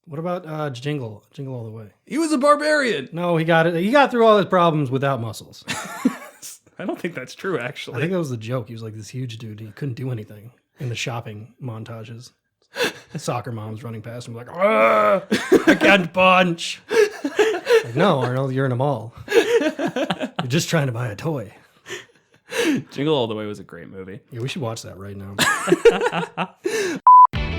What about Jingle? Jingle All the Way. He was a barbarian. No, he got it. He got through all his problems without muscles. I don't think that's true, actually. I think that was the joke. He was like this huge dude. He couldn't do anything in the shopping montages. Soccer moms running past him like, I can't punch. Like, no, Arnold, you're in a mall. You're just trying to buy a toy. Jingle All the Way was a great movie. Yeah, we should watch that right now.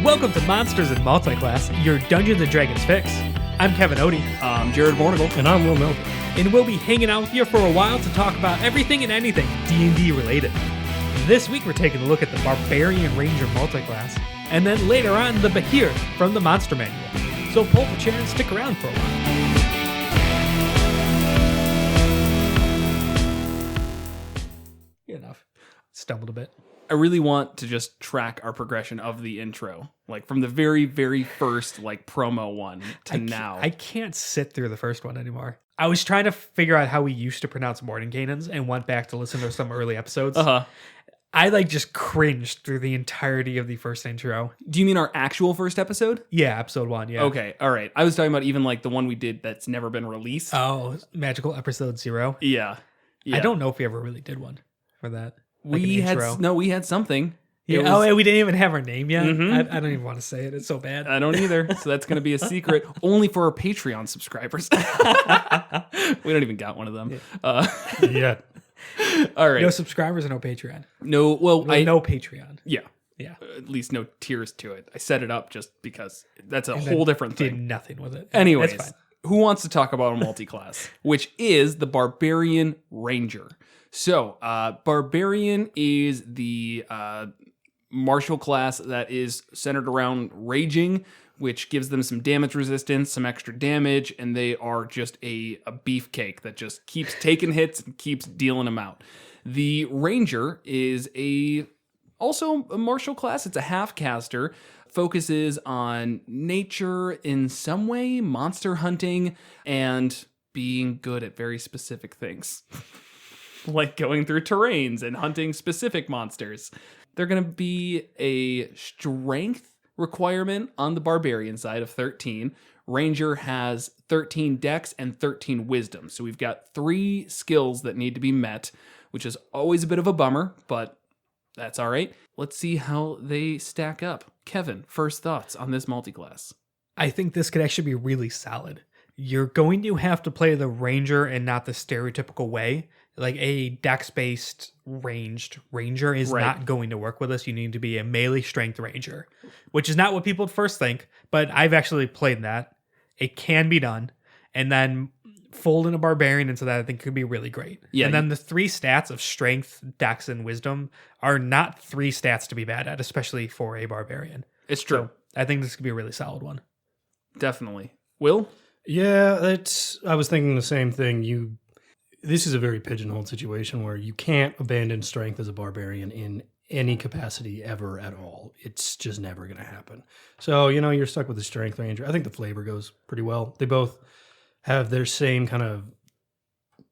Welcome to Monsters and Multiclass, your Dungeons & Dragons fix. I'm Kevin Odie. I'm Jared Bornigal. And I'm Will Milton. And we'll be hanging out with you for a while to talk about everything and anything D&D related. This week we're taking a look at the Barbarian Ranger multiclass, and then later on the Behir from the Monster Manual. So pull up a chair and stick around for a while. Enough. Stumbled a bit. I really want to just track our progression of the intro, like from the very, very first like promo one to now. I can't sit through the first one anymore. I was trying to figure out how we used to pronounce Mordenkainen's and went back to listen to some early episodes. I just cringed through the entirety of the first intro. Do you mean our actual first episode? Yeah, episode 1, yeah. Okay, all right. I was talking about even like the one we did that's never been released. Oh, Magical Episode 0? Yeah. I don't know if we ever really did one for that. Like we had something. Yeah, we didn't even have our name yet. I don't even want to say it. It's so bad. I don't either. So that's going to be a secret only for our Patreon subscribers. We don't even got one of them. Yeah. All right. No subscribers and no Patreon. No, no Patreon. Yeah. Yeah. At least no tiers to it. I set it up just because that's a whole different thing. Did nothing with it. Anyways, That's fine. who wants to talk about a multi-class, which is the Barbarian Ranger? So, Barbarian is the martial class that is centered around raging, which gives them some damage resistance, some extra damage, and they are just a beefcake that just keeps taking hits and keeps dealing them out. The Ranger is also a martial class. It's a half-caster, focuses on nature in some way, monster hunting, and being good at very specific things. Like going through terrains and hunting specific monsters. They're going to be a strength requirement on the barbarian side of 13. Ranger has 13 dex and 13 wisdom. So we've got 3 skills that need to be met, which is always a bit of a bummer, but that's all right. Let's see how they stack up. Kevin, first thoughts on this multiclass? I think this could actually be really solid. You're going to have to play the Ranger and not the stereotypical way. Like a dex-based ranged Ranger is not going to work with us. You need to be a melee strength Ranger, which is not what people at first think, but I've actually played that. It can be done. And then fold in a Barbarian into that, I think could be really great. Yeah, and then the 3 stats of strength, dex, and wisdom are not 3 stats to be bad at, especially for a Barbarian. It's true. So I think this could be a really solid one. Definitely. Will? Yeah, I was thinking the same thing. This is a very pigeonholed situation where you can't abandon strength as a barbarian in any capacity ever at all. It's just never going to happen. So, you're stuck with the strength ranger. I think the flavor goes pretty well. They both have their same kind of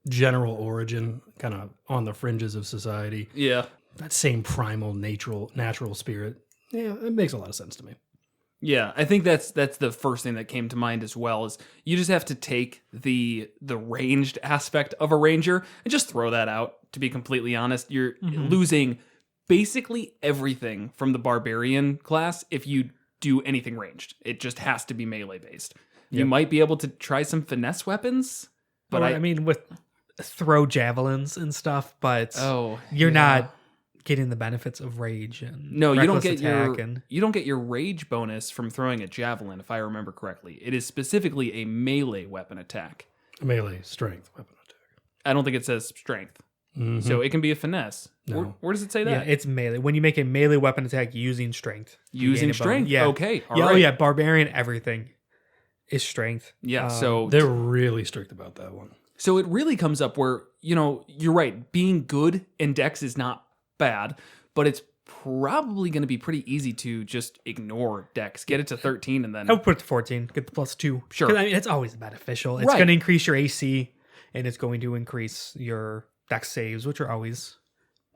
general origin, kind of on the fringes of society. Yeah. That same primal, natural spirit. Yeah, it makes a lot of sense to me. Yeah, I think that's the first thing that came to mind as well, is you just have to take the ranged aspect of a ranger and just throw that out, to be completely honest. You're losing basically everything from the barbarian class if you do anything ranged. It just has to be melee based. Yep. You might be able to try some finesse weapons, but I mean with throw javelins and stuff, but you're not getting the benefits of rage and you don't get your rage bonus from throwing a javelin, if I remember correctly. It is specifically a melee weapon attack. A melee strength weapon attack. I don't think it says strength. Mm-hmm. So it can be a finesse. No. Where does it say that? Yeah, it's melee. When you make a melee weapon attack using strength. Using strength? Yeah. Okay. All right. Oh yeah, barbarian, everything is strength. Yeah, so they're really strict about that one. So it really comes up where, you're right, being good in dex is not bad, but it's probably going to be pretty easy to just ignore dex, get it to 13, and then I would put it to 14, get the +2. Sure. I mean, it's always beneficial. It's going to increase your AC, and it's going to increase your dex saves, which are always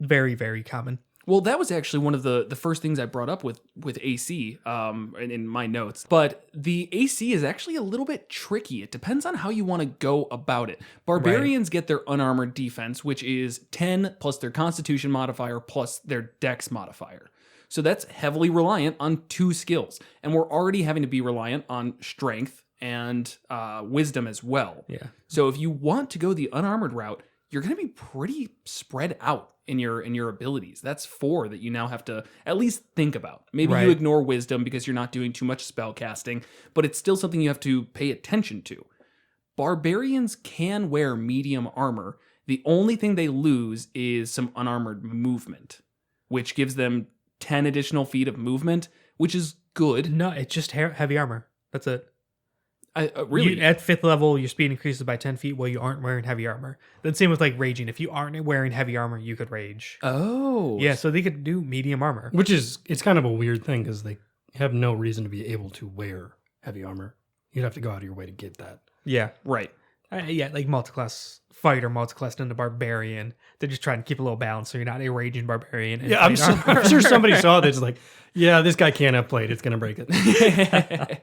very, very common. Well, that was actually one of the first things I brought up with AC in my notes. But the AC is actually a little bit tricky. It depends on how you want to go about it. Barbarians get their unarmored defense, which is 10 plus their Constitution modifier plus their Dex modifier. So that's heavily reliant on 2 skills. And we're already having to be reliant on Strength and Wisdom as well. Yeah. So if you want to go the unarmored route, you're going to be pretty spread out in your abilities. That's 4 that you now have to at least think about. Maybe you ignore Wisdom because you're not doing too much spell casting, but it's still something you have to pay attention to. Barbarians can wear medium armor. The only thing they lose is some unarmored movement, which gives them 10 additional feet of movement, which is good. No, it's just heavy armor. That's it. Really? At 5th level, your speed increases by 10 feet while you aren't wearing heavy armor. Then same with like raging. If you aren't wearing heavy armor, you could rage. Oh. Yeah, so they could do medium armor. Which is, it's kind of a weird thing because they have no reason to be able to wear heavy armor. You'd have to go out of your way to get that. Yeah. Right. Yeah, like multiclass fighter, multiclass into barbarian. They're just trying to keep a little balance so you're not a raging barbarian. Yeah, I'm sure somebody saw this like, yeah, this guy can't have played. It's going to break it.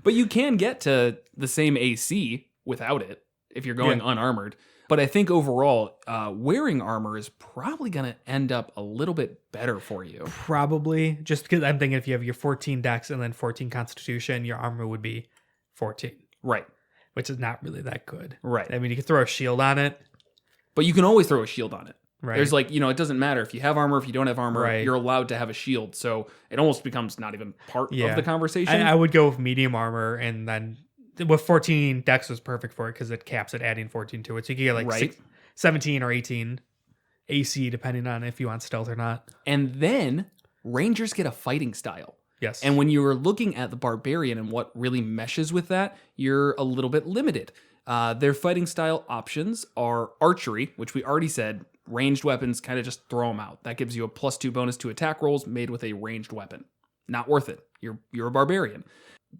But you can get to the same AC without it if you're going unarmored. But I think overall, wearing armor is probably going to end up a little bit better for you. Probably. Just because I'm thinking if you have your 14 dex and then 14 constitution, your armor would be 14. Right. Which is not really that good. Right. I mean, you could throw a shield on it. But you can always throw a shield on it. Right. There's like, it doesn't matter if you have armor, if you don't have armor, Right. you're allowed to have a shield. So it almost becomes not even part of the conversation. I would go with medium armor, and then with 14 dex was perfect for it because it caps at adding 14 to it. So you can get like 17 or 18 AC depending on if you want stealth or not. And then Rangers get a fighting style. Yes. And when you're looking at the Barbarian and what really meshes with that, you're a little bit limited. Their fighting style options are archery, which we already said, ranged weapons, kind of just throw them out. That gives you a +2 bonus to attack rolls made with a ranged weapon. Not worth it. You're a barbarian.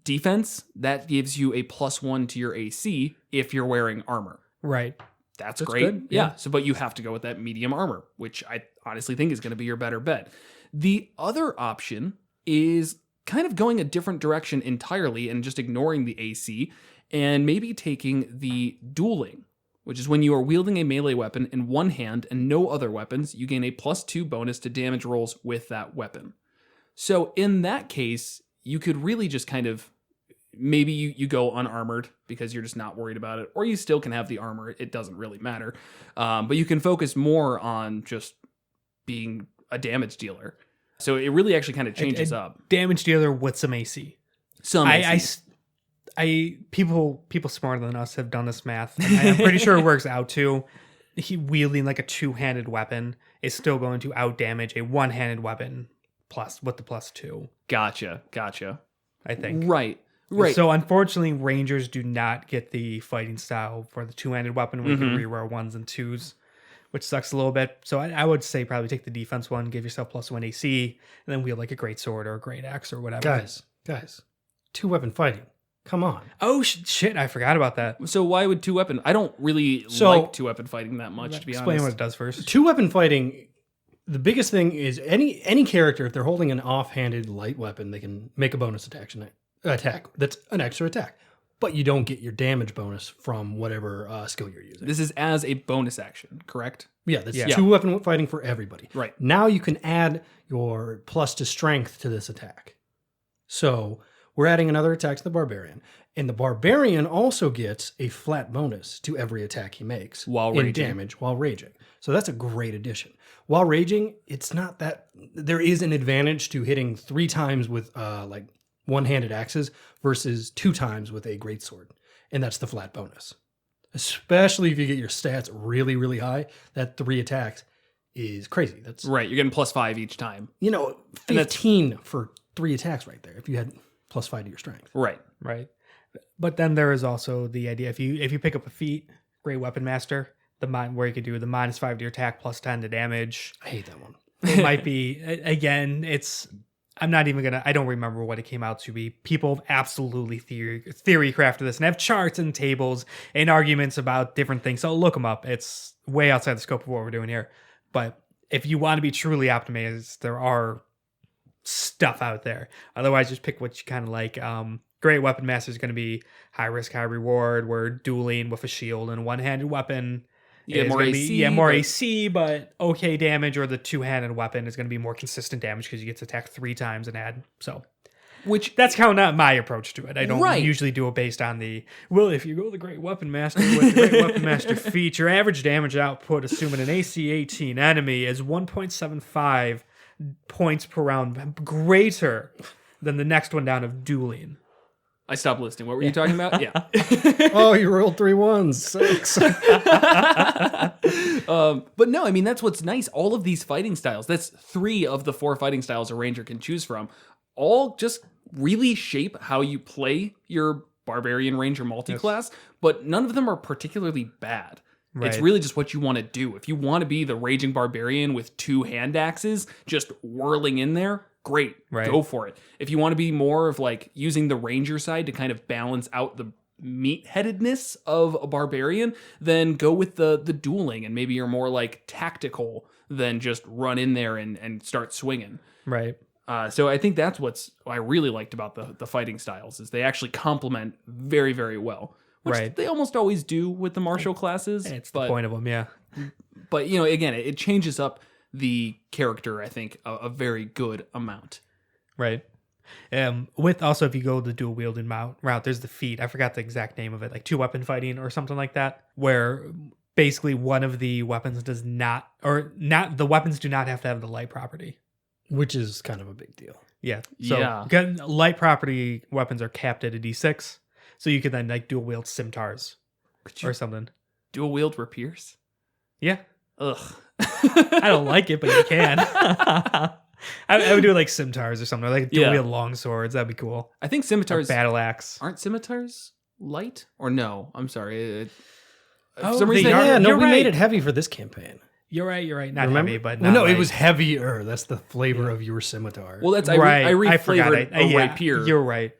Defense, that gives you a +1 to your AC if you're wearing armor. Right. That's great. Good. Yeah. So, but you have to go with that medium armor, which I honestly think is going to be your better bet. The other option is kind of going a different direction entirely and just ignoring the AC and maybe taking the dueling, which is when you are wielding a melee weapon in one hand and no other weapons, you gain a +2 bonus to damage rolls with that weapon. So in that case, you could really just kind of, maybe you go unarmored because you're just not worried about it, or you still can have the armor. It doesn't really matter. But you can focus more on just being a damage dealer. So it really actually kind of changes up. Damage dealer with some AC. Some AC. People smarter than us have done this math. I'm pretty sure it works out too. He wielding like a 2-handed weapon is still going to out damage a 1-handed weapon plus with the +2. Gotcha. I think. Right. So unfortunately, Rangers do not get the fighting style for the 2-handed weapon where you can reroll 1s and 2s, which sucks a little bit. So I would say probably take the defense one, give yourself +1 AC, and then wield like a great sword or a great axe or whatever. Guys, 2-weapon fighting. Come on. Oh, shit. I forgot about that. So why would 2-weapon? I don't really like 2-weapon fighting that much, to be honest. Explain what it does first. 2-weapon fighting, the biggest thing is any character, if they're holding an offhanded light weapon, they can make a bonus attack. That's an extra attack. But you don't get your damage bonus from whatever skill you're using. This is as a bonus action, correct? Yeah, that's 2-weapon fighting for everybody. Right. Now you can add your plus to strength to this attack. So we're adding another attack to the Barbarian. And the Barbarian also gets a flat bonus to every attack he makes while in raging. damage while raging. So that's a great addition. While raging, it's not that... There is an advantage to hitting 3 times with like one-handed axes versus 2 times with a greatsword. And that's the flat bonus. Especially if you get your stats really, really high, that 3 attacks is crazy. That's right. You're getting +5 each time. 15 for 3 attacks right there if you had +5 to your strength. Right. But then there is also the idea if you pick up a feat, Great Weapon Master, where you could do the -5 to your attack, +10 to damage. I hate that one. It might be, again, I don't remember what it came out to be. People have absolutely theory crafted this and have charts and tables and arguments about different things. So look them up. It's way outside the scope of what we're doing here. But if you want to be truly optimized, there are stuff out there. Otherwise, just pick what you kind of like. Great Weapon Master is going to be high risk, high reward. We're dueling with a shield and a one-handed weapon. You get is more gonna AC. Be, more but- AC, but okay damage. Or the two-handed weapon is going to be more consistent damage because you get to attack 3 times and add. So Which that's kind of not my approach to it. I don't Right. usually do it based on if you go the Great Weapon Master with the Great Weapon Master feat, your average damage output, assuming an AC 18 enemy, is 1.75 points per round greater than the next one down of Dueling. I stopped listening. What were you talking about? Yeah. Oh, you rolled 3 ones. 6. But no, I mean, that's what's nice. All of these fighting styles, that's 3 of the 4 fighting styles a ranger can choose from, all just really shape how you play your Barbarian Ranger multi-class, but none of them are particularly bad. Right. It's really just what you want to do. If you want to be the Raging Barbarian with 2 hand axes just whirling in there, great. Right. Go for it. If you want to be more of like using the Ranger side to kind of balance out the meatheadedness of a Barbarian, then go with the dueling, and maybe you're more like tactical than just run in there and start swinging. Right. So I think that's what I really liked about the fighting styles, is they actually complement very, very well. Which Right. they almost always do with the martial classes. It's but, the point of them, yeah. But, you know, again, it changes up the character, I think, a very good amount. Right. With also, if you go the dual wielding route, there's the feat. I forgot the exact name of it, like 2 weapon fighting or something like that, where basically one of the weapons does not, or not, the weapons do not have to have the light property. Which is kind of a big deal. Yeah. So Yeah. light property weapons are capped at a D6. So you can then like dual wield scimitars Could you or something. dual wield rapiers? Yeah. Ugh. I don't like it, but you can. I would do like scimitars or something, or like dual Yeah. wield long swords. That'd be cool. I think Or scimitars battle axe. aren't scimitars light, or no? I'm sorry. Oh, For some they reason, are. Yeah, no, You're we right. made it heavy for this campaign. You're right. Not Remember? heavy, but Well, not no, it light. was heavier. That's the flavor of your scimitar. well, that's Right. I forgot reflavored it. a Yeah, rapier. You're right.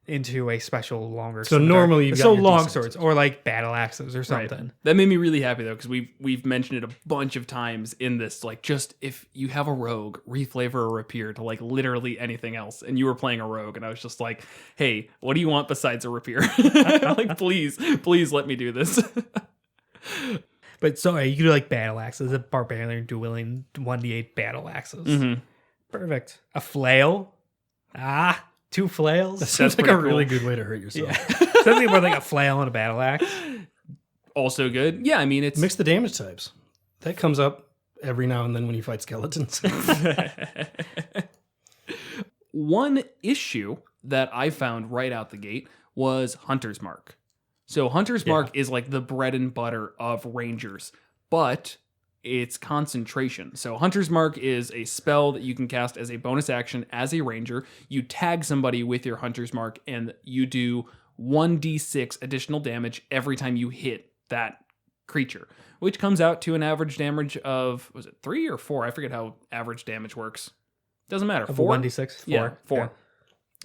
Into a special longer. So scimitar. normally you've got so your long D6s. swords or like battle axes or Right. something. That made me really happy though, because we've mentioned it a bunch of times in this. Like, just if you have a rogue, reflavor a rapier to like literally anything else. And you were playing a rogue, and I was just like, "Hey, what do you want besides a rapier? Like, please let me do this." But sorry, you can do like battle axes, a barbarian dueling 1d8 battle axes. Mhm. Perfect. A flail. 2 flails. that sounds like pretty a really cool. good way to hurt yourself. Yeah. Something more like a flail and a battle axe. Also good. Yeah, I mean, it's Mix the damage types. That comes up every now and then when you fight skeletons. One issue that I found right out the gate was Hunter's Mark. So Hunter's Mark is like the bread and butter of Rangers, but it's concentration. So Hunter's Mark is a spell that you can cast as a bonus action as a Ranger. You tag somebody with your Hunter's Mark, and you do 1d6 additional damage every time you hit that creature, which comes out to an average damage of, was it 3 or 4? I forget how average damage works. Doesn't matter. Of 4? 1d6? 4. Yeah, 4.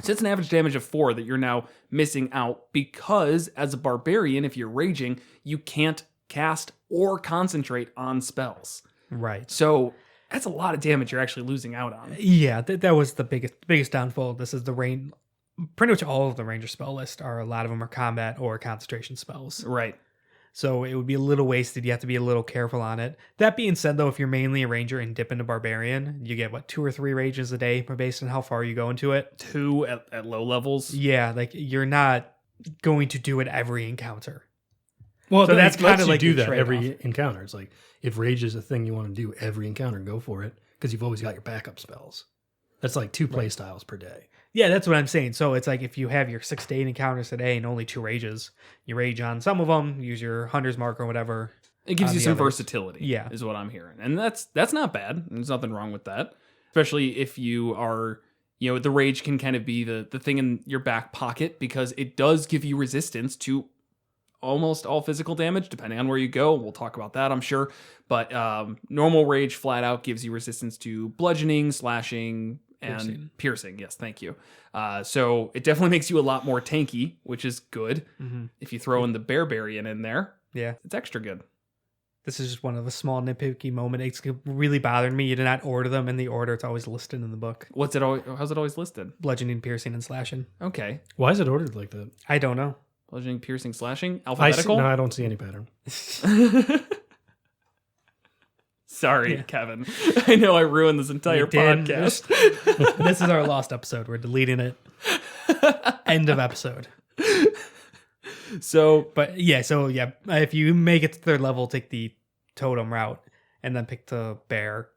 So it's an average damage of 4 that you're now missing out, because as a barbarian, if you're raging, you can't cast or concentrate on spells. Right. So that's a lot of damage you're actually losing out on. Yeah, that was the biggest downfall. This is the rain. Pretty much all of the ranger spell list a lot of them are combat or concentration spells. Right. So it would be a little wasted. You have to be a little careful on it. That being said, though, if you're mainly a ranger and dip into barbarian, you get 2 or 3 rages a day based on how far you go into it. 2 at low levels. Yeah, like you're not going to do it every encounter. Well, So that's that's kind kinda of like do the that every trade-off. encounter. It's like if rage is a thing you want to do every encounter, go for it, because you've always got your backup spells. That's like 2 play styles per day. Yeah, that's what I'm saying. So it's like if you have your 6 to 8 encounters a day and only 2 rages, you rage on some of them, use your hunter's mark or whatever. It gives on you the some others. versatility, Yeah. is what I'm hearing. And that's not bad. There's nothing wrong with that. Especially if you are, the rage can kind of be the thing in your back pocket, because it does give you resistance to almost all physical damage, depending on where you go. We'll talk about that, I'm sure. But normal rage flat out gives you resistance to bludgeoning, slashing, and piercing. Yes, thank you. So it definitely makes you a lot more tanky, which is good. Mm-hmm. If you throw in the Barbarian in there, Yeah. it's extra good. this is just one of a small nitpicky moment. It's really bothered me. You did not order them in the order it's always listed in the book. How's it always listed? Bludgeoning, piercing, and slashing. Okay. Why is it ordered like that? I don't know. Bludgeoning, piercing, slashing? Alphabetical? No, I don't see any pattern. Sorry, Kevin. I know I ruined this entire podcast. This is our lost episode. We're deleting it. End of episode. But if you make it to third level, take the totem route and then pick the bear.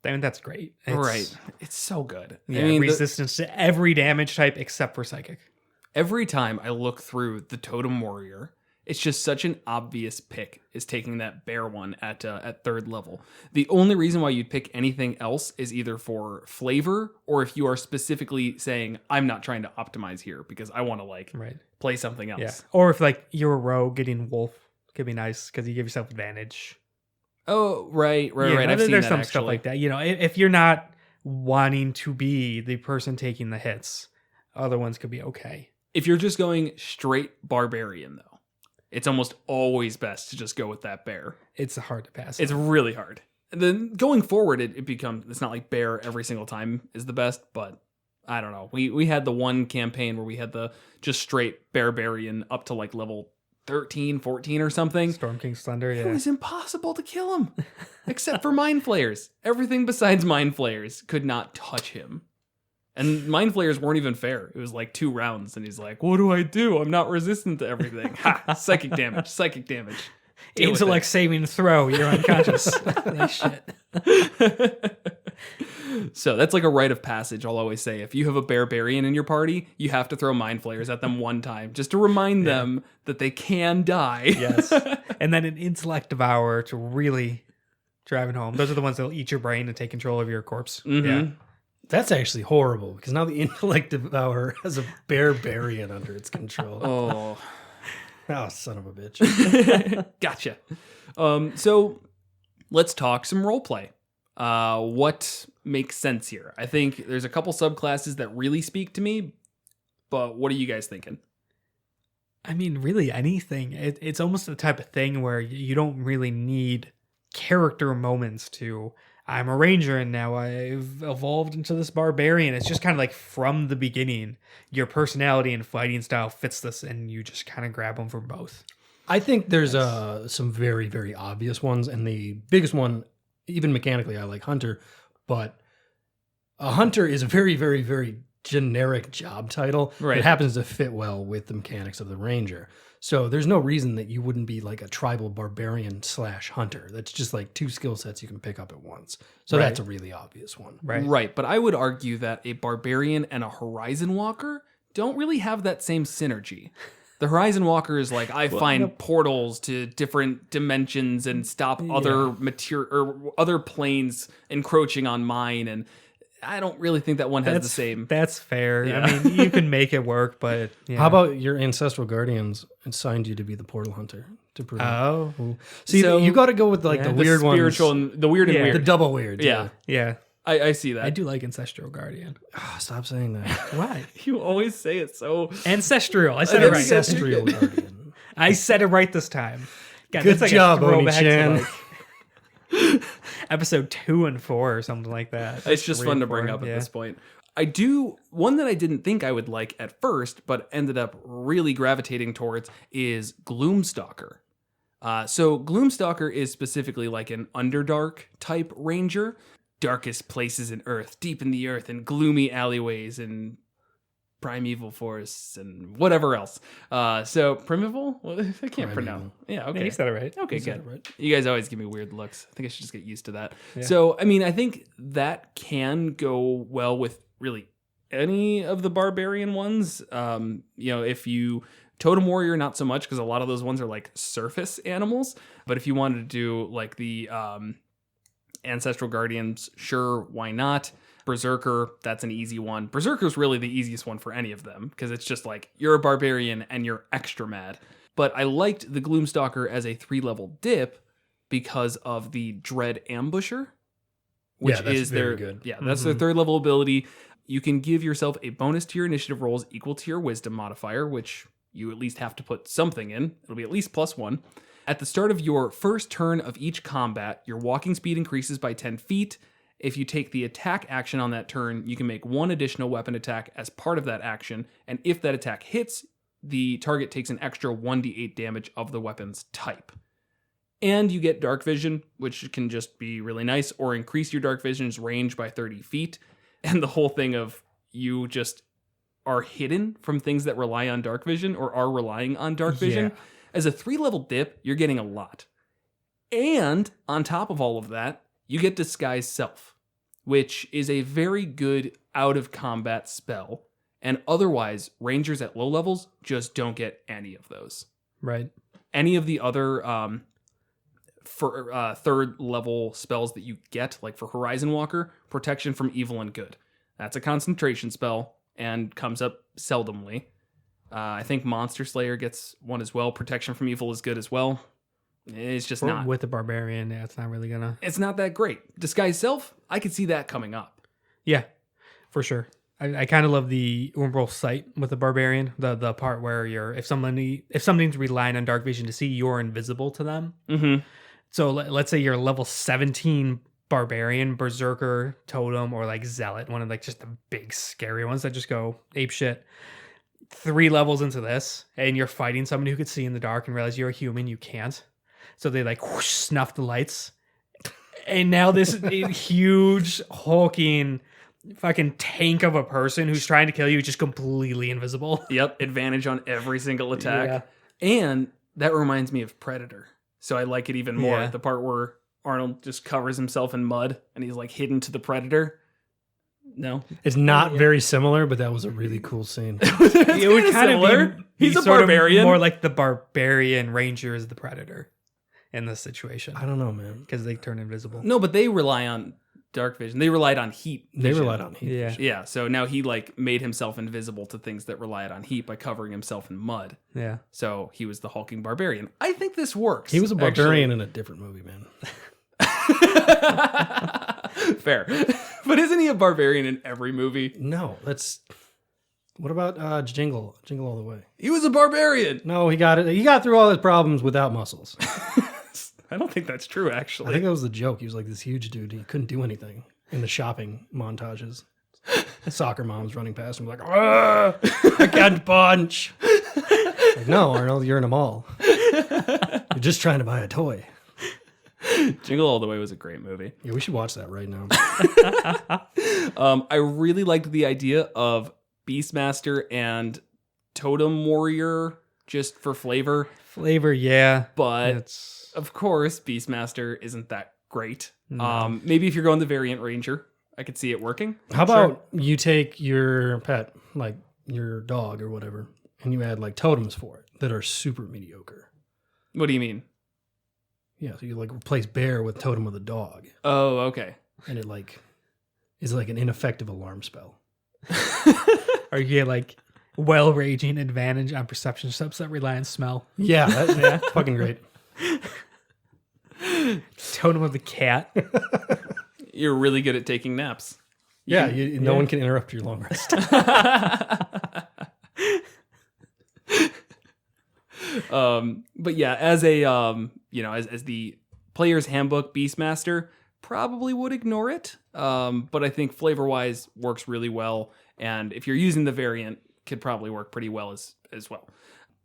I mean, that's great. Right. It's so good. Yeah, I mean, resistance to every damage type except for psychic. Every time I look through the totem warrior, it's just such an obvious pick is taking that bear one at third level. The only reason why you'd pick anything else is either for flavor or if you are specifically saying, I'm not trying to optimize here because I want to play something else. Yeah. Or if you're a rogue, getting wolf could be nice because you give yourself advantage. Oh, right. Yeah, I've seen there's that, some actually. stuff like that. If you're not wanting to be the person taking the hits, other ones could be okay. If you're just going straight barbarian, though, it's almost always best to just go with that bear. It's hard to pass. It's really hard. And then going forward, it becomes, it's not like bear every single time is the best, but I don't know. We had the one campaign where we had the just straight barbarian up to level 13, 14 or something. Storm King's Thunder, yeah. It was impossible to kill him, except for Mind Flayers. Everything besides Mind Flayers could not touch him. And Mind Flayers weren't even fair. It was 2 rounds, and he's like, what do I do? I'm not resistant to everything. Ha! Psychic damage. Intellect saving throw. You're unconscious. Nice shit. So that's like a rite of passage, I'll always say. If you have a barbarian in your party, you have to throw Mind Flayers at them one time, just to remind them that they can die. Yes. And then an Intellect Devourer to really drive it home. Those are the ones that will eat your brain and take control of your corpse. Mm-hmm. Yeah. That's actually horrible because now the Intellect Devourer has a barbarian under its control. Oh, son of a bitch. Gotcha. So let's talk some roleplay. What makes sense here? I think there's a couple subclasses that really speak to me, but what are you guys thinking? I mean, really anything. It's almost the type of thing where you don't really need character moments to, I'm a ranger and now I've evolved into this barbarian. It's just kind of from the beginning, your personality and fighting style fits this and you just kind of grab them from both. I think there's some very, very obvious ones. And the biggest one, even mechanically, I like Hunter. But a Hunter is a very, very, very generic job title. Right. It happens to fit well with the mechanics of the Ranger. So there's no reason that you wouldn't be a tribal barbarian / hunter. That's just 2 skill sets you can pick up at once. So that's a really obvious one. Right. But I would argue that a barbarian and a horizon walker don't really have that same synergy. The Horizon Walker is I find portals to different dimensions and stop other material or other planes encroaching on mine, and I don't really think that one has the same. That's fair. Yeah. I mean, you can make it work, but How about your ancestral guardians assigned you to be the portal hunter to prove? Oh, see, so, you got to go with the weird ones, spiritual and the weird and weird, the double weird. yeah. I see that. I do like Ancestral Guardian. Oh, stop saying that. Why? You always say it so Ancestral. I said it right. Ancestral guardian. I said it right this time. God, Good that's job, a throwback Oni-chan. to episode 2 and 4 or something like that. It's just 3 fun and to 4, bring up at this point. I do one that I didn't think I would like at first, but ended up really gravitating towards is Gloom Stalker. So Gloom Stalker is specifically an Underdark type ranger. Darkest places in Earth, deep in the earth, and gloomy alleyways, and primeval forests, and whatever else. So primeval? Well, I can't pronounce. Yeah, okay. Yeah, you said it right. Okay, good. Right. You guys always give me weird looks. I think I should just get used to that. Yeah. So, I mean, I think that can go well with really any of the barbarian ones. If you Totem Warrior, not so much, because a lot of those ones are surface animals. But if you wanted to do the Ancestral Guardians, sure, why not? Berserker, that's an easy one. Berserker's really the easiest one for any of them, because it's just you're a barbarian and you're extra mad. But I liked the Gloom Stalker as a 3-level dip because of the Dread Ambusher, which is their good. Yeah, that's their 3rd level ability. You can give yourself a bonus to your initiative rolls equal to your wisdom modifier, which you at least have to put something in. It'll be at least +1. At the start of your first turn of each combat, your walking speed increases by 10 feet. If you take the attack action on that turn, you can make one additional weapon attack as part of that action, and if that attack hits, the target takes an extra 1d8 damage of the weapon's type. And you get dark vision, which can just be really nice, or increase your dark vision's range by 30 feet. And the whole thing of you just are hidden from things that rely on dark vision or are relying on dark vision. Yeah. As a 3-level dip, you're getting a lot. And on top of all of that, you get Disguise Self, which is a very good out-of-combat spell. And otherwise, Rangers at low levels just don't get any of those. Right. Any of the other third-level spells that you get, like for Horizon Walker, Protection from Evil and Good. That's a concentration spell and comes up seldomly. I think Monster Slayer gets one as well. Protection from Evil is good as well. It's just not. With the Barbarian, yeah, it's not really gonna... It's not that great. Disguise Self, I could see that coming up. Yeah, for sure. I kind of love the Umbral Sight with the Barbarian. The part where if somebody's relying on dark vision to see, you're invisible to them. Mm-hmm. So let's say you're level 17 Barbarian, Berserker, Totem, or like Zealot, one of like just the big scary ones that just go ape shit. 3 levels into this, and you're fighting somebody who could see in the dark and realize you're a human, you can't. So they like whoosh, snuff the lights. And now this huge, hulking, fucking tank of a person who's trying to kill you is just completely invisible. Yep, advantage on every single attack. Yeah. And that reminds me of Predator. So I like it even more. Yeah. The part where Arnold just covers himself in mud and he's like hidden to the Predator. No, It's not very similar, but that was a really cool scene. It would kind of be He's a sort of barbarian. more like the Barbarian Ranger is the Predator in this situation I don't know, man. because they turn invisible. No, but they rely on dark vision. They relied on heat. They vision. relied on heat. Yeah. Yeah, so now he like made himself invisible to things that relied on heat by covering himself in mud. Yeah. So he was the hulking barbarian. I think this works. He was a barbarian in a different movie, man. Fair. But isn't he a barbarian in every movie? No, that's... What about Jingle? Jingle All the Way. He was a barbarian. No, he got it. He got through all his problems without muscles. I don't think that's true, I actually. think that was the joke. He was like this huge dude. He couldn't do anything in the shopping montages. Soccer moms running past him like, I can't punch. Like, no, Arnold, you're in a mall. You're just trying to buy a toy. Jingle All the Way was a great movie. Yeah, we should watch that right now. I really liked the idea of Beastmaster and Totem Warrior just for flavor. Flavor, yeah. But It's of course, Beastmaster isn't that great. No. Maybe if you're going the Variant Ranger, I could see it working. How about you take your pet, like your dog or whatever, and you add like totems for it that are super mediocre. What do you mean? Yeah, so you like replace bear with totem of the dog, Oh, okay. and it like is like an ineffective alarm spell. or you get like well raging advantage on perception steps that rely on smell. Yeah, that's fucking great. Totem of the cat. You're really good at taking naps. Yeah, no one can interrupt your long rest. But yeah, as a as the player's handbook, Beastmaster probably would ignore it. But I think flavor wise works really well, and if you're using the variant, could probably work pretty well as well.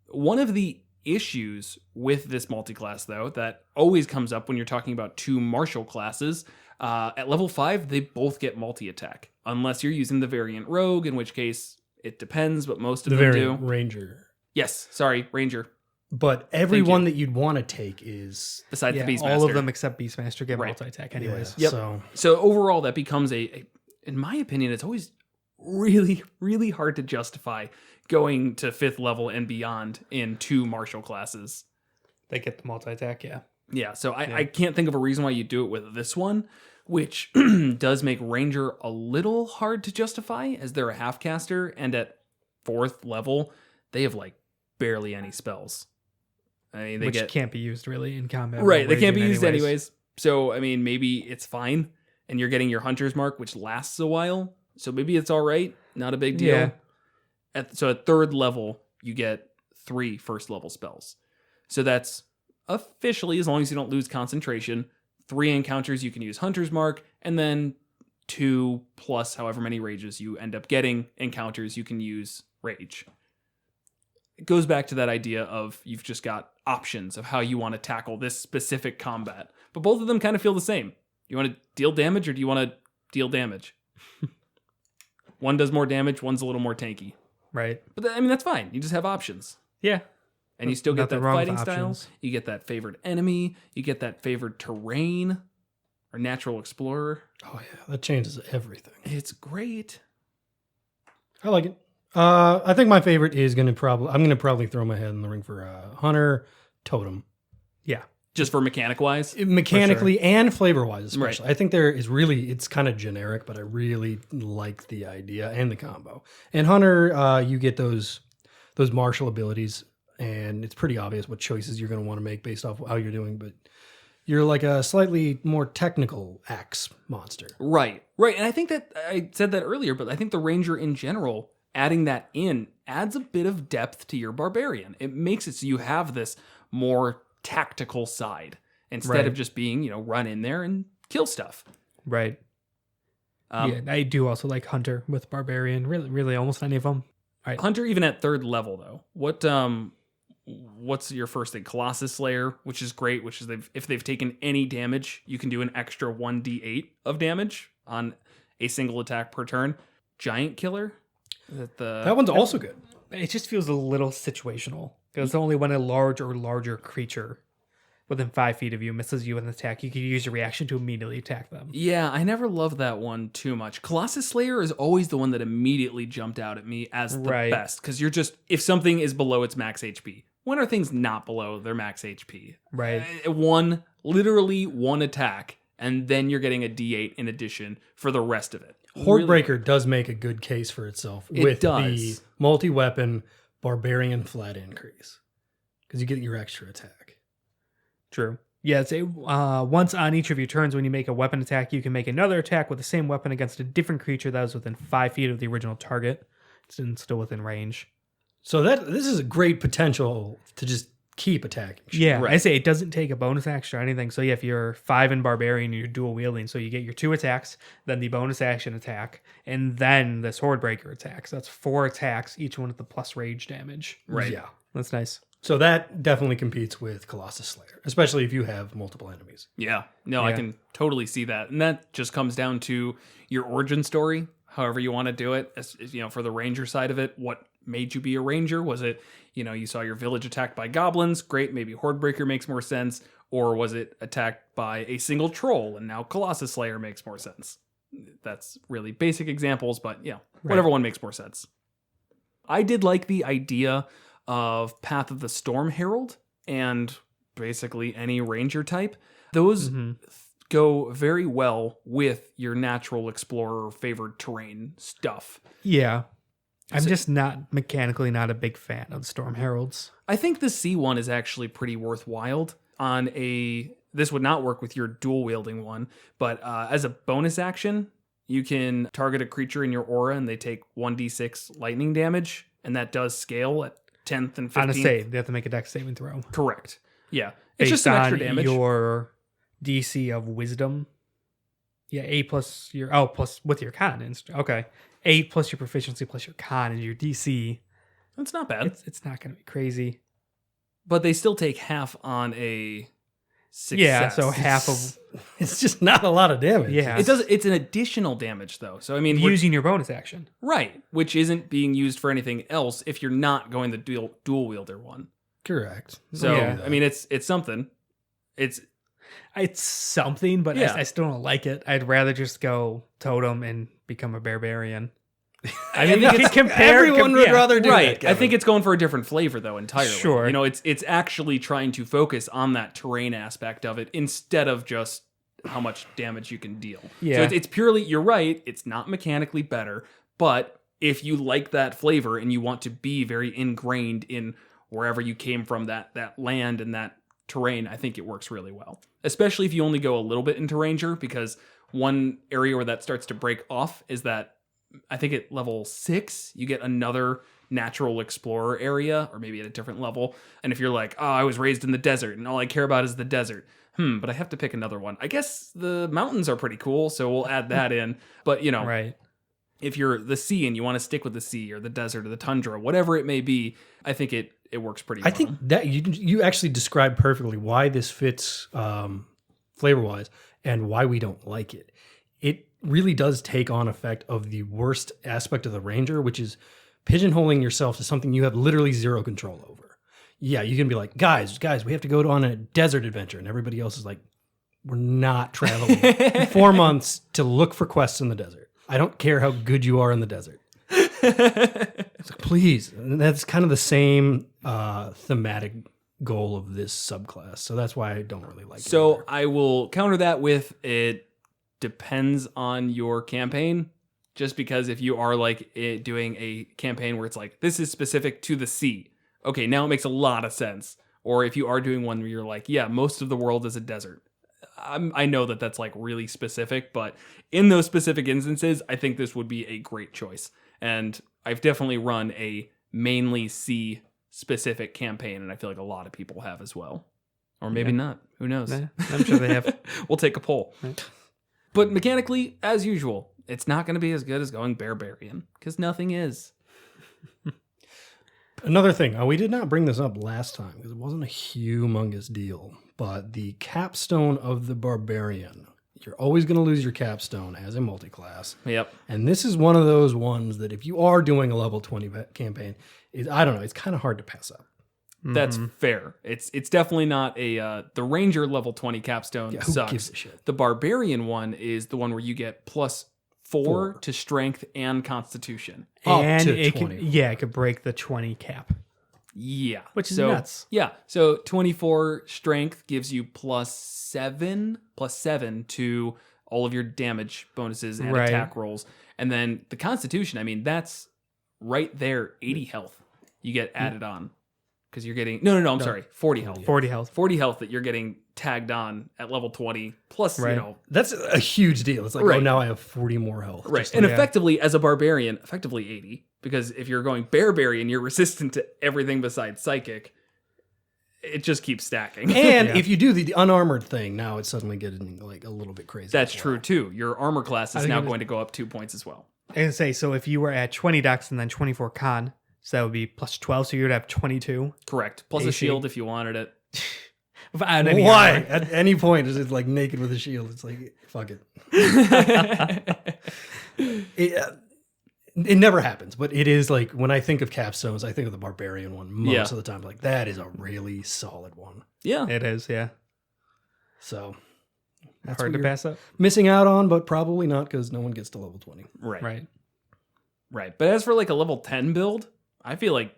One of the issues with this multi-class, though, that always comes up when you're talking about 2 martial classes, at level 5, they both get multi-attack, unless you're using the variant rogue, in which case it depends, but most of The them variant do. ranger. Yes, sorry, Ranger. But every one that you'd want to take is Besides Yeah, the Beastmaster. all of them except Beastmaster get Right. multi-attack anyways. Yeah, Yep. So So overall, that becomes a, in my opinion, it's always really, really hard to justify going to 5th level and beyond in 2 martial classes. They get the multi-attack, yeah. Yeah, so I can't think of a reason why you do it with this one, which does make Ranger a little hard to justify, as they're a half caster, and at 4th level, they have like barely any spells. I mean, Which can't be used really in combat. right. They can't be raging used anyways. So I mean, maybe it's fine, and you're getting your Hunter's Mark, which lasts a while. So maybe it's all right. Not a big deal. Yeah. So at 3rd level, you get 3 first level spells. So that's officially, as long as you don't lose concentration, 3 encounters you can use Hunter's Mark, and then 2 plus however many rages you end up getting encounters you can use Rage. It goes back to that idea of you've just got options of how you want to tackle this specific combat. But both of them kind of feel the same. You want to deal damage or do you want to deal damage? One does more damage, one's a little more tanky. Right. But I mean, that's fine. You just have options. Yeah. And you still get that Nothing wrong with fighting style. options. You get that favored enemy. You get that favored terrain or natural explorer. Oh yeah, that changes everything. It's great. I like it. I think my favorite is I'm gonna probably throw my head in the ring for Hunter Totem. Yeah. Just for mechanic wise. Mechanically and flavor wise, especially. Right. I think it's kind of generic, but I really like the idea and the combo. And Hunter, you get those martial abilities, and it's pretty obvious what choices you're going to want to make based off how you're doing, but you're like a slightly more technical axe monster. Right. And I think that I said that earlier, but I think the Ranger in general, adding that in adds a bit of depth to your Barbarian. It makes it so you have this more tactical side instead of just being, run in there and kill stuff. Right. Yeah, I do also like Hunter with Barbarian. Really almost any of them. Right. Hunter, even at 3rd level though, what's your first thing? Colossus Slayer, which is great, which is if they've taken any damage, you can do an extra 1d8 of damage on a single attack per turn. Giant Killer. That one's also good. It just feels a little situational. Because only when a large or larger creature within 5 feet of you misses you with an attack, you can use your reaction to immediately attack them. Yeah, I never loved that one too much. Colossus Slayer is always the one that immediately jumped out at me as the best. Because if something is below its max HP, when are things not below their max HP? Right. Literally one attack, and then you're getting a D8 in addition for the rest of it. Hordebreaker does make a good case for itself with the multi-weapon Barbarian flat increase. Because you get your extra attack. True. Yeah, it's once on each of your turns when you make a weapon attack, you can make another attack with the same weapon against a different creature that is within 5 feet of the original target. It's still within range. So this is a great potential to just keep attacking. Yeah, right. I say it doesn't take a bonus action or anything. So yeah, if you're 5 in Barbarian, you're dual wielding. So you get your 2 attacks, then the bonus action attack, and then this Hordebreaker attack. So that's 4 attacks, each one with the plus rage damage. Right. Yeah. That's nice. So that definitely competes with Colossus Slayer, especially if you have multiple enemies. Yeah. No, I can totally see that. And that just comes down to your origin story, however you want to do it. As, for the Ranger side of it, what made you be a Ranger? Was it, you saw your village attacked by goblins? Great, maybe Hordebreaker makes more sense. Or was it attacked by a single troll and now Colossus Slayer makes more sense? That's really basic examples, but whatever one makes more sense. I did like the idea of Path of the Storm Herald and basically any Ranger type. Those go very well with your natural explorer favored terrain stuff. Yeah. I'm just mechanically not a big fan of Storm Heralds. I think the C one is actually pretty worthwhile this would not work with your dual wielding one, but as a bonus action, you can target a creature in your aura and they take 1d6 lightning damage, and that does scale at 10th and 15th. On a save, they have to make a dex saving throw. Correct. Yeah. It's just some extra damage. Your DC of wisdom. Yeah, 8 plus plus with your con. Okay. 8 plus your proficiency plus your con is your DC. That's not bad. It's not going to be crazy. But they still take half on a success. Yeah, so half of... It's just not a lot of damage. Yeah. It's an additional damage, though. So, I mean... Using your bonus action. Right, which isn't being used for anything else if you're not going the dual wielder one. Correct. So, I mean, it's something. It's something, but I still don't like it. I'd rather just go totem and become a barbarian. I mean, everyone would rather do right. that. I think it's going for a different flavor, though, entirely. Sure. It's actually trying to focus on that terrain aspect of it instead of just how much damage you can deal. Yeah. So it's purely, you're right, it's not mechanically better, but if you like that flavor and you want to be very ingrained in wherever you came from, that land and that terrain, I think it works really well. Especially if you only go a little bit into Ranger, because one area where that starts to break off is that I think at level 6, you get another natural explorer area, or maybe at a different level. And if you're like, oh, I was raised in the desert and all I care about is the desert. But I have to pick another one. I guess the mountains are pretty cool, so we'll add that in. But, Right. if you're the sea and you want to stick with the sea or the desert or the tundra, whatever it may be, I think it works pretty well. I think that you actually described perfectly why this fits flavor-wise and why we don't like it. It really does take on effect of the worst aspect of the Ranger, which is pigeonholing yourself to something you have literally zero control over. Yeah, you can be like, guys, we have to go on a desert adventure. And everybody else is like, we're not traveling 4 months to look for quests in the desert. I don't care how good you are in the desert. It's like, please. And that's kind of the same thematic goal of this subclass. So that's why I don't really like it. So either. I will counter that with it depends on your campaign. Just because if you are like doing a campaign where it's like, this is specific to the sea. Okay, now it makes a lot of sense. Or if you are doing one where you're like, yeah, most of the world is a desert. I know that that's like really specific, but in those specific instances, I think this would be a great choice. And I've definitely run a mainly sea specific campaign, and I feel like a lot of people have as well. Or maybe not. Who knows? Yeah, I'm sure they have. We'll take a poll. Right. But mechanically, as usual, it's not going to be as good as going Barbarian, because nothing is. Another thing, we did not bring this up last time because it wasn't a humongous deal, but the Capstone of the Barbarian. You're always going to lose your Capstone as a multi-class. Yep. And this is one of those ones that if you are doing a level 20 campaign, I don't know, it's kind of hard to pass up. That's fair. It's definitely not a the Ranger level 20 Capstone Who sucks. gives a shit? The Barbarian one is the one where you get +4 to strength and constitution. Up And to it 20. it could break the 20 cap. Yeah. Which is so, nuts. Yeah. So 24 strength gives you +7 to all of your damage bonuses and Right. attack rolls. And then the constitution, I mean, that's right there, 80 health you get added on. Because you're getting... No, I'm sorry. 40 health. 40 health. 40 health that you're getting tagged on at level 20. Plus, Right. That's a huge deal. It's like, Right. oh, now I have 40 more health. Right. Just And like- effectively, as a barbarian, effectively 80. Because if you're going Barbarian, you're resistant to everything besides psychic. It just keeps stacking. And Yeah. if you do the unarmored thing, now it's suddenly getting like a little bit crazy. That's as true, well. too. Your armor class is think now it was- going to go up 2 points as well. And say, so if you were at 20 dex and then 24 con, so that would be +12, so you would have 22. Correct. Plus a AC. shield if you wanted it. Without any Why? armor. At any point is it like naked with a shield? It's like, fuck it. It never happens, but it is like when I think of Capstones, I think of the Barbarian one most Yeah. of the time. Like that is a really solid one. Yeah. It is, yeah. So that's Hard what to you're pass up. missing out on, but probably not because no one gets to level 20. Right. Right. But as for like a level 10 build, I feel like,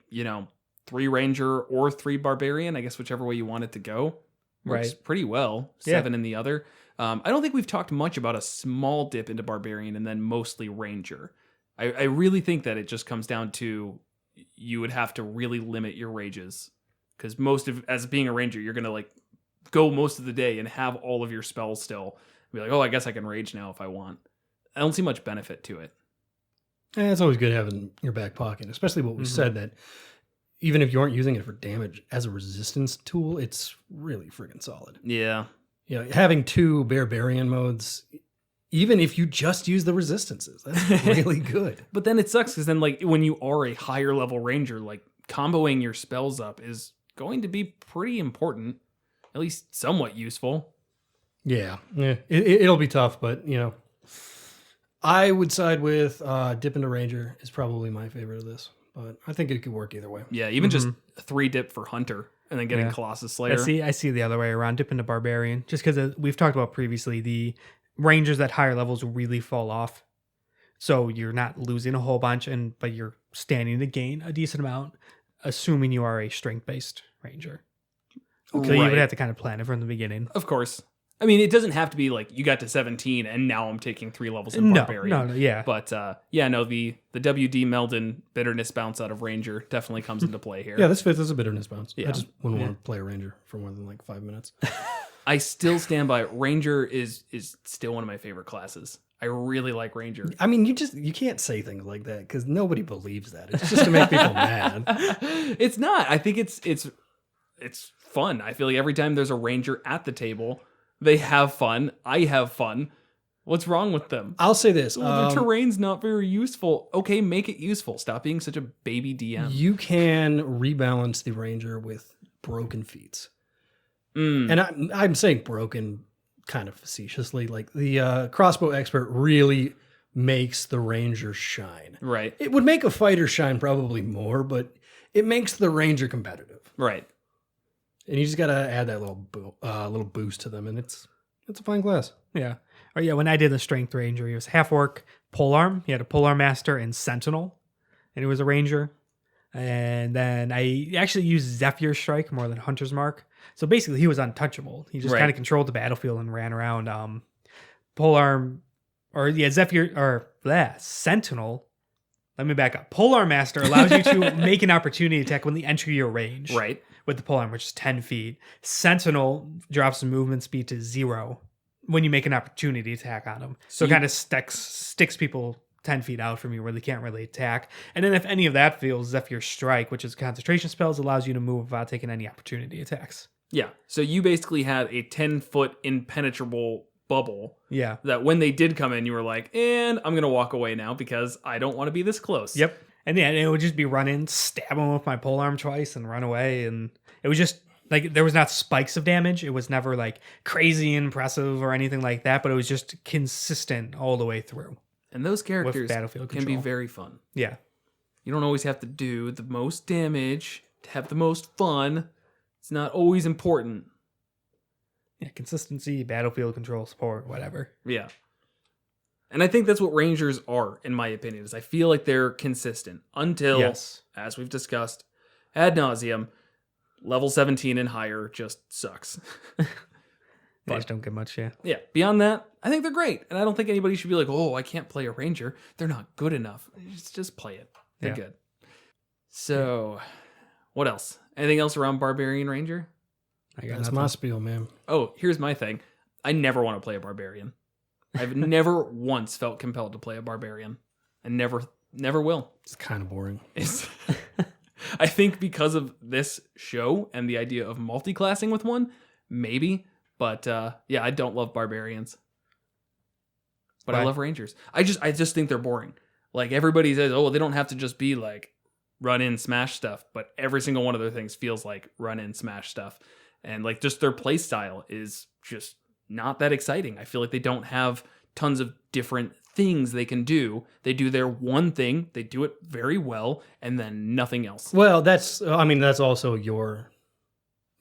3 Ranger or 3 Barbarian, I guess whichever way you want it to go, works Right. pretty well. Yeah. 7 in the other. I don't think we've talked much about a small dip into Barbarian and then mostly Ranger. I really think that it just comes down to you would have to really limit your rages. Because as being a Ranger, you're going to like go most of the day and have all of your spells still. Be like, oh, I guess I can rage now if I want. I don't see much benefit to it. And it's always good having in your back pocket, especially what we said that even if you aren't using it for damage as a resistance tool, it's really friggin' solid. Yeah. Having 2 Barbarian modes, even if you just use the resistances, that's really good. But then it sucks because then, like, when you are a higher level ranger, like, comboing your spells up is going to be pretty important, at least somewhat useful. Yeah. It'll be tough, but, I would side with Dip into Ranger is probably my favorite of this, but I think it could work either way. Yeah, even just 3 dip for Hunter and then getting Yeah. Colossus Slayer. I see the other way around, dip into Barbarian. Just because we've talked about previously, the Rangers at higher levels really fall off. So you're not losing a whole bunch, but you're standing to gain a decent amount, assuming you are a strength-based Ranger. So you Right. would have to kind of plan it from the beginning. Of course. I mean, it doesn't have to be like you got to 17 and now I'm taking 3 levels in Barbarian. No, yeah. But the WD Meldon bitterness bounce out of Ranger definitely comes into play here. Yeah, this fits as a bitterness bounce. Yeah. I just wouldn't want to play a Ranger for more than like 5 minutes. I still stand by it. Ranger is still one of my favorite classes. I really like Ranger. I mean, you can't say things like that because nobody believes that. It's just to make people mad. It's not. I think it's fun. I feel like every time there's a Ranger at the table, they have fun. I have fun. What's wrong with them? I'll say this. Well, the terrain's not very useful. Okay, make it useful. Stop being such a baby DM. You can rebalance the Ranger with broken feats. And I'm saying broken kind of facetiously. Like the crossbow expert really makes the Ranger shine. Right. It would make a fighter shine probably more, but it makes the Ranger competitive. Right. And you just got to add that little boost to them, and it's a fine class. Yeah. Or yeah, when I did the Strength Ranger, he was half orc, polearm. He had a polearm master and sentinel, and he was a ranger. And then I actually used Zephyr Strike more than Hunter's Mark. So basically, he was untouchable. He just kind of controlled the battlefield and ran around. Polearm, Sentinel. Let me back up. Polearm Master allows you to make an opportunity attack when they enter your range. Right. With the polearm, which is 10 feet. Sentinel drops the movement speed to 0 when you make an opportunity attack on them. So it kind of sticks people 10 feet out from you where they can't really attack. And then if any of that fails, Zephyr Strike, which is concentration spells, allows you to move without taking any opportunity attacks. Yeah. So you basically had a 10-foot impenetrable bubble. Yeah. That when they did come in, you were like, and I'm going to walk away now because I don't want to be this close. Yep. And yeah, it would just be run in, stab them with my polearm twice and run away. And it was just like, there was not spikes of damage. It was never like crazy impressive or anything like that, but it was just consistent all the way through. And those characters battlefield can be control. very fun. Yeah. You don't always have to do the most damage to have the most fun. It's not always important. Yeah, consistency, battlefield control, support, whatever. Yeah. And I think that's what Rangers are, in my opinion, is I feel like they're consistent until, as we've discussed, ad nauseum, level 17 and higher just sucks. They just don't get much, yeah. Yeah. Beyond that, I think they're great. And I don't think anybody should be like, oh, I can't play a Ranger. They're not good enough. Just play it. They're good. So, what else? Anything else around Barbarian Ranger? That's my spiel, man. Oh, here's my thing. I never want to play a Barbarian. I've never once felt compelled to play a Barbarian. And never will. It's kind of boring. I think because of this show and the idea of multi-classing with one, maybe. But yeah, I don't love Barbarians. But I love Rangers. I just think they're boring. Like everybody says, oh, they don't have to just be like run in, smash stuff. But every single one of their things feels like run in, smash stuff. And like just their play style is just not that exciting. I feel like they don't have tons of different things they can do. They do their one thing, they do it very well, and then nothing else. Well, that's also your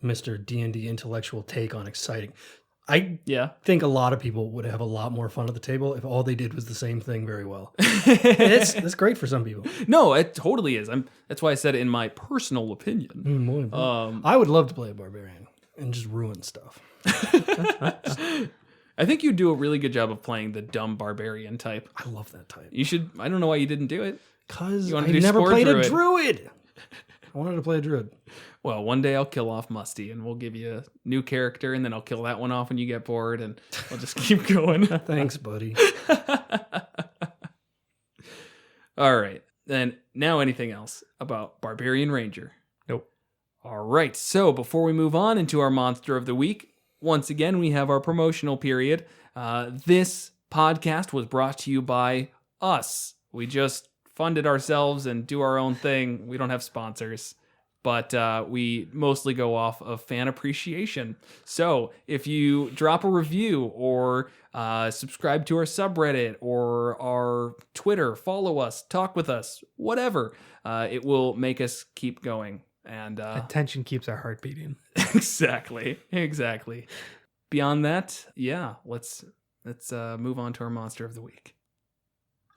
Mr. D&D intellectual take on exciting. I think a lot of people would have a lot more fun at the table if all they did was the same thing very well. That's great for some people. No, it totally is. That's why I said it in my personal opinion. I would love to play a barbarian and just ruin stuff. I think you do a really good job of playing the dumb barbarian type. I love that type. You should. I don't know why you didn't do it. Because I never played a druid. I wanted to play a druid. Well, one day I'll kill off Musty and we'll give you a new character and then I'll kill that one off when you get bored and we'll just keep going. Thanks, buddy. All right. Then now anything else about Barbarian Ranger? Nope. All right. So before we move on into our monster of the week, once again, we have our promotional period. This podcast was brought to you by us. We just funded ourselves and do our own thing. We don't have sponsors, but we mostly go off of fan appreciation. So if you drop a review or subscribe to our subreddit or our Twitter, follow us, talk with us, whatever, it will make us keep going. And attention keeps our heart beating. Exactly. Beyond that, yeah, let's move on to our monster of the week.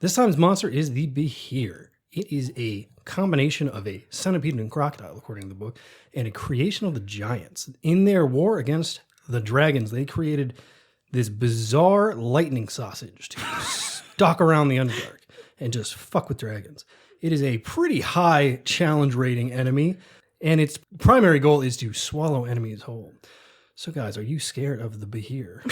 This time's monster is the Behir. It is a combination of a centipede and crocodile, according to the book, and a creation of the giants. In their war against the dragons, they created this bizarre lightning sausage to stalk around the Underdark and just fuck with dragons. It is a pretty high challenge rating enemy, and its primary goal is to swallow enemies whole. So guys, are you scared of the Behir?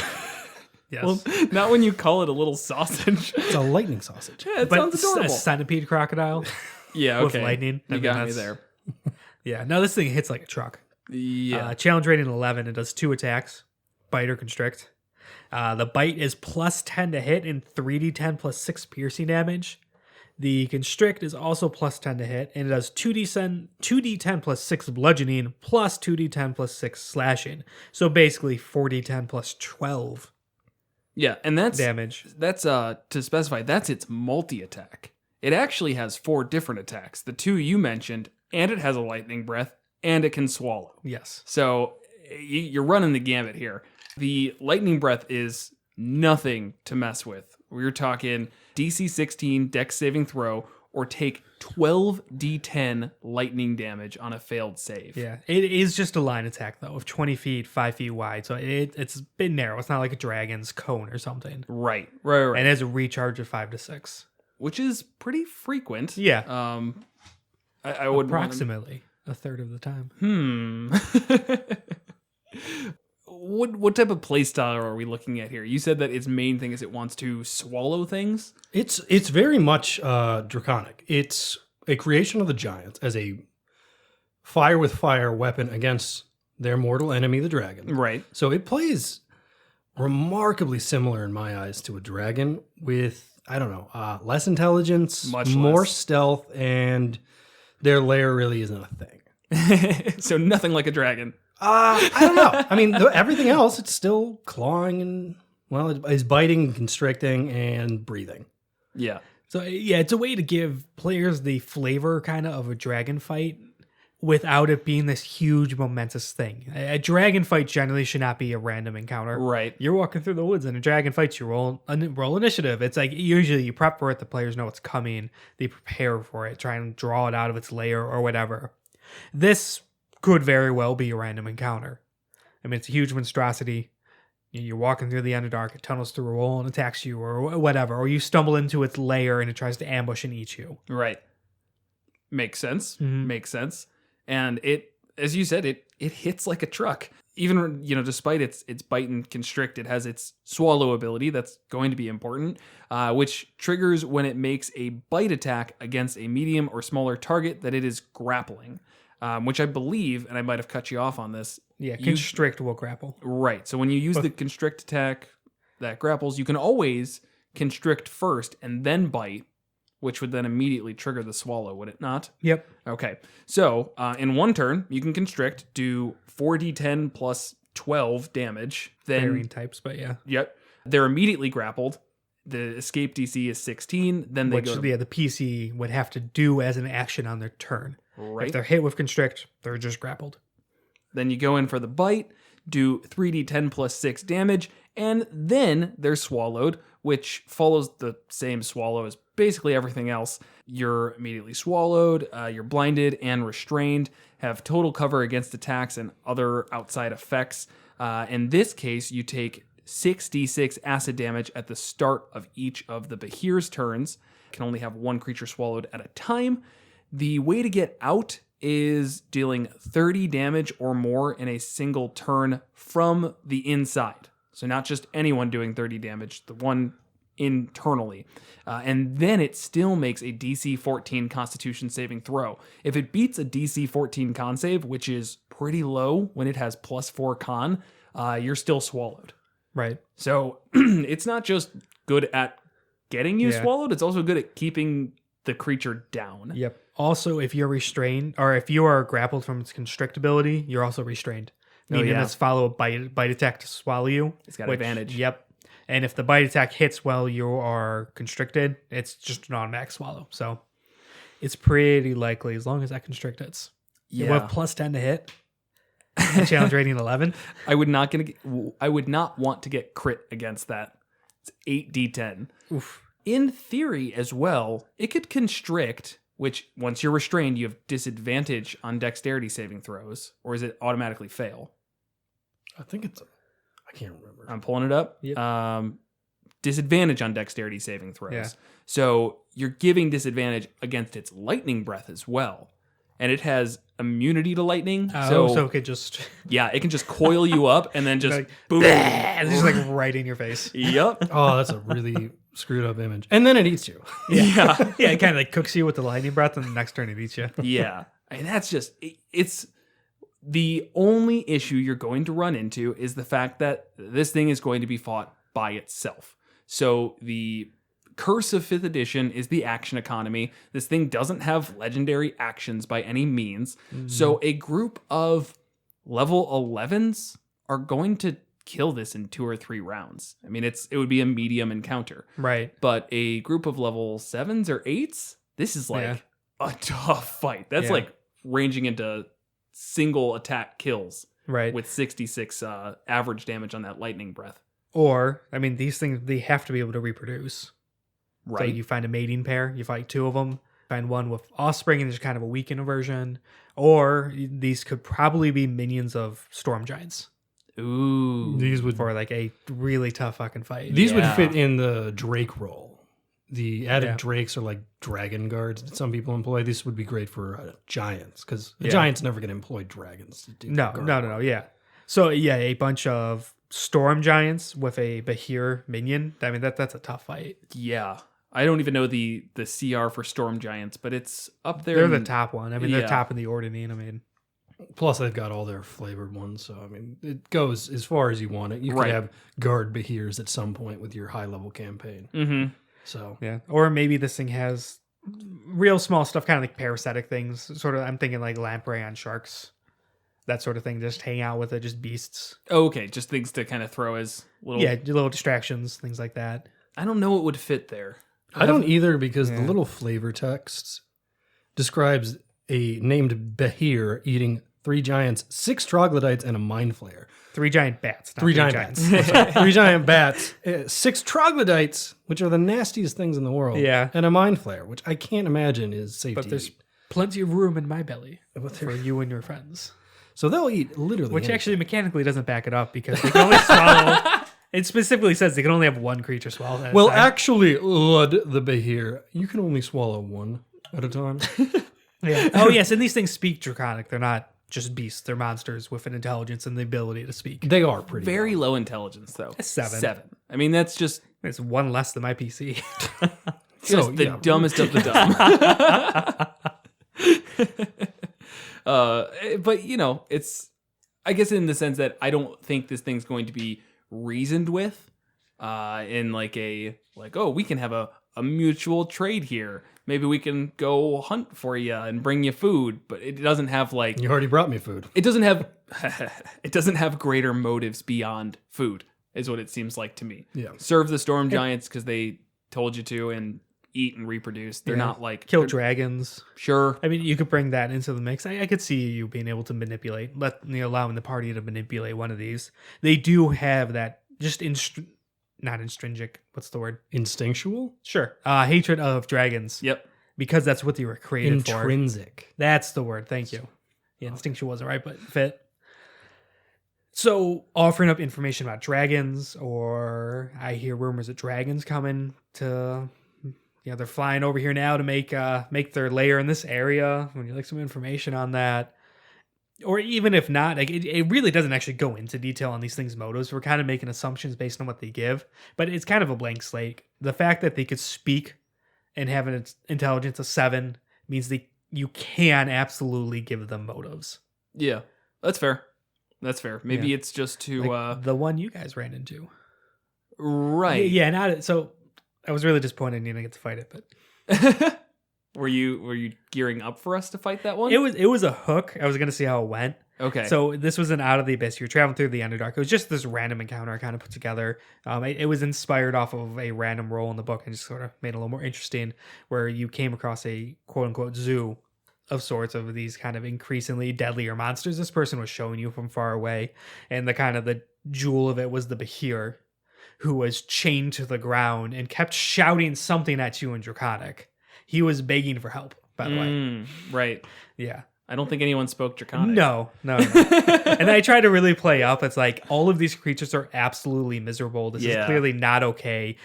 Yes. Well, not when you call it a little sausage. It's a lightning sausage. Yeah, it but sounds adorable. a centipede crocodile Yeah, with okay. lightning. You I mean, got me that's- there. Yeah, no, this thing hits like a truck. Yeah. Challenge rating 11. It does 2 attacks, bite or constrict. The bite is plus 10 to hit and 3d10 plus 6 piercing damage. The constrict is also plus 10 to hit, and it does 2d10 plus 6 bludgeoning plus 2d10 plus 6 slashing. So basically 4d10 plus 12 Yeah, and that's damage. to specify, that's its multi-attack. It actually has 4 different attacks. The 2 you mentioned, and it has a lightning breath, and it can swallow. Yes. So you're running the gamut here. The lightning breath is nothing to mess with. We're talking DC 16 Dex saving throw, or take 12d10 lightning damage on a failed save. Yeah, it is just a line attack, though, of 20 feet, 5 feet wide. So it's a bit narrow. It's not like a dragon's cone or something. Right. And it has a recharge of 5 to 6. Which is pretty frequent. Yeah. I would Approximately a third of the time. What type of playstyle are we looking at here? You said that its main thing is it wants to swallow things. It's very much draconic. It's a creation of the giants as a fire with fire weapon against their mortal enemy, the dragon. Right. So it plays remarkably similar in my eyes to a dragon with, I don't know, less intelligence, Much more less. stealth, and their lair really isn't a thing. So nothing like a dragon. I don't know. I mean, everything else, it's still clawing and, well, it's biting, constricting, and breathing. Yeah. So, yeah, it's a way to give players the flavor kind of a dragon fight without it being this huge, momentous thing. A dragon fight generally should not be a random encounter. Right. You're walking through the woods and a dragon fights you, roll initiative. It's like usually you prep for it, the players know it's coming, they prepare for it, try and draw it out of its lair or whatever. This could very well be a random encounter. I mean, it's a huge monstrosity. You're walking through the Underdark, it tunnels through a wall and attacks you or whatever, or you stumble into its lair and it tries to ambush and eat you. Right. Makes sense. Mhm. Makes sense. And it, as you said, it hits like a truck. Even, despite its bite and constrict, it has its swallow ability that's going to be important, which triggers when it makes a bite attack against a medium or smaller target that it is grappling, which I believe, and I might have cut you off on this. Yeah, constrict will grapple. Right. So when you use the constrict attack that grapples, you can always constrict first and then bite, which would then immediately trigger the swallow, would it not? Yep. Okay. So in one turn, you can constrict, do 4d10 plus 12 damage. Then, Varying types, but yeah. Yep. They're immediately grappled. The escape DC is 16. Then they Which, go to, the PC would have to do as an action on their turn. right. If they're hit with constrict, they're just grappled. Then you go in for the bite, do 3d10 plus 6 damage, and then they're swallowed, which follows the same swallow as basically everything else. You're immediately swallowed, you're blinded and restrained, have total cover against attacks and other outside effects. In this case, you take 6d6 acid damage at the start of each of the Behir's turns. Can only have one creature swallowed at a time. The way to get out is dealing 30 damage or more in a single turn from the inside. So not just anyone doing 30 damage, the one internally. And then it still makes a DC 14 Constitution saving throw. If it beats a DC 14 con save, which is pretty low when it has +4 con, you're still swallowed. Right. So it's not just good at getting you Yeah. swallowed, it's also good at keeping the creature down. Yep. Also, if you're restrained, or if you are grappled from its constrict ability, you're also restrained. Meaning yeah. let's follow a bite attack to swallow you. It's got advantage. Yep. And if the bite attack hits while you are constricted, it's just an automatic swallow. So it's pretty likely, as long as that constrict hits. You have +10 to hit. Challenge rating 11. I would not want to get crit against that. It's 8d10. Oof. In theory as well, it could constrict, which once you're restrained, you have disadvantage on dexterity saving throws, or is it automatically fail? I think I can't remember. I'm pulling it up. Yep. Disadvantage on dexterity saving throws. Yeah. So you're giving disadvantage against its lightning breath as well. And it has immunity to lightning. So it could just yeah, it can just coil you up and then just like, boom. it's just like right in your face. Yep. Oh, that's a really screwed up image. And then it eats you. Yeah. Yeah, it kind of like cooks you with the lightning breath, and the next turn it eats you. Yeah. And that's just, it's the only issue you're going to run into is the fact that this thing is going to be fought by itself. So the curse of 5th edition is the action economy. This thing doesn't have legendary actions by any means. So a group of level 11s are going to kill this in 2 or 3 rounds. I mean, it would be a medium encounter. Right. But a group of level 7s or 8s, this is like a tough fight. That's like ranging into single attack kills. Right. With 66 average damage on that lightning breath. Or, I mean, these things, they have to be able to reproduce. Right. So you find a mating pair, you fight 2 of them, find one with offspring and there's kind of a weakened version. Or these could probably be minions of storm giants. Ooh. These would For like a really tough fucking fight. These would fit in the Drake role. The added Yeah. Drakes are like dragon guards that some people employ. This would be great for giants because the Yeah. giants never going to employ dragons to do No, yeah. So yeah, a bunch of storm giants with a Behir minion. I mean, that's a tough fight. Yeah. I don't even know the CR for storm giants, but it's up there. They're the top one. I mean, Yeah. they're top in the ordinine. I mean, Plus, they've got all their flavored ones. So, I mean, it goes as far as you want it. You could Right. have guard Behirs at some point with your high level campaign. Mm-hmm. So, yeah. Or maybe this thing has real small stuff, kind of like parasitic things. Sort of, I'm thinking like lamprey on sharks. That sort of thing. Just hang out with it, just beasts. Oh, okay. Just things to kind of throw as little. Yeah, little distractions, things like that. I don't know what would fit there. I don't either because the Yeah. little flavor text describes a named Behir eating 3 giants, 6 troglodytes, and a mind flare. 3 giant bats. Not 3 giant giants. bats. I'm sorry. 3 giant bats, 6 troglodytes, which are the nastiest things in the world. Yeah. And a mind flare, which I can't imagine is safe But to there's eat. plenty of room in my belly But for they're- you and your friends. So they'll eat literally Which anything. actually mechanically doesn't back it up because they can only swallow. It specifically says they can only have one creature swallow at a Well, time. actually, Lud the Behir, you can only swallow 1 at a time. Yeah. Oh, yes, and these things speak Draconic. They're not just beasts. They're monsters with an intelligence and the ability to speak. They are pretty Very low. low intelligence, though. 7. 7. I mean, that's just It's 1 less than my PC. just the yeah. dumbest of the dumb. But, you know, it's, I guess in the sense that I don't think this thing's going to be reasoned with in like oh, we can have a mutual trade here. Maybe we can go hunt for you and bring you food, but it doesn't have like, You already brought me food. it doesn't have, it doesn't have greater motives beyond food is what it seems like to me. Yeah. Serve the storm giants because they told you to and eat and reproduce. They're Yeah. not like Kill they're- dragons. Sure. I mean, you could bring that into the mix. I could see you being able to manipulate, allowing the party to manipulate one of these. They do have that just not intrinsic. What's the word? Instinctual? Sure. Hatred of dragons. Yep. Because that's what they were created for. Intrinsic. That's the word. Thank you. Yeah, instinctual wasn't right, but fit. So offering up information about dragons, or I hear rumors of dragons coming to, they're flying over here now to make their lair in this area. Would you like some information on that? Or even if not, like it really doesn't actually go into detail on these things' motives. We're kind of making assumptions based on what they give, but it's kind of a blank slate. The fact that they could speak and have an intelligence of 7 means that you can absolutely give them motives. Yeah. That's fair. That's fair. Maybe it's just to Like the one you guys ran into. right. Yeah, not so. I was really disappointed you didn't get to fight it, but Were you gearing up for us to fight that one? it was a hook. I was gonna see how it went. Okay. So this was an Out of the Abyss. You're traveling through the Underdark. It was just this random encounter I kind of put together. It was inspired off of a random role in the book and just sort of made it a little more interesting, where you came across a quote unquote zoo of sorts of these kind of increasingly deadlier monsters. This person was showing you from far away, and the jewel of it was the Behir, who was chained to the ground and kept shouting something at you in Draconic. He was begging for help, by the way. Right. Yeah. I don't think anyone spoke Draconic. No. And I try to really play up. It's like all of these creatures are absolutely miserable. This is clearly not okay.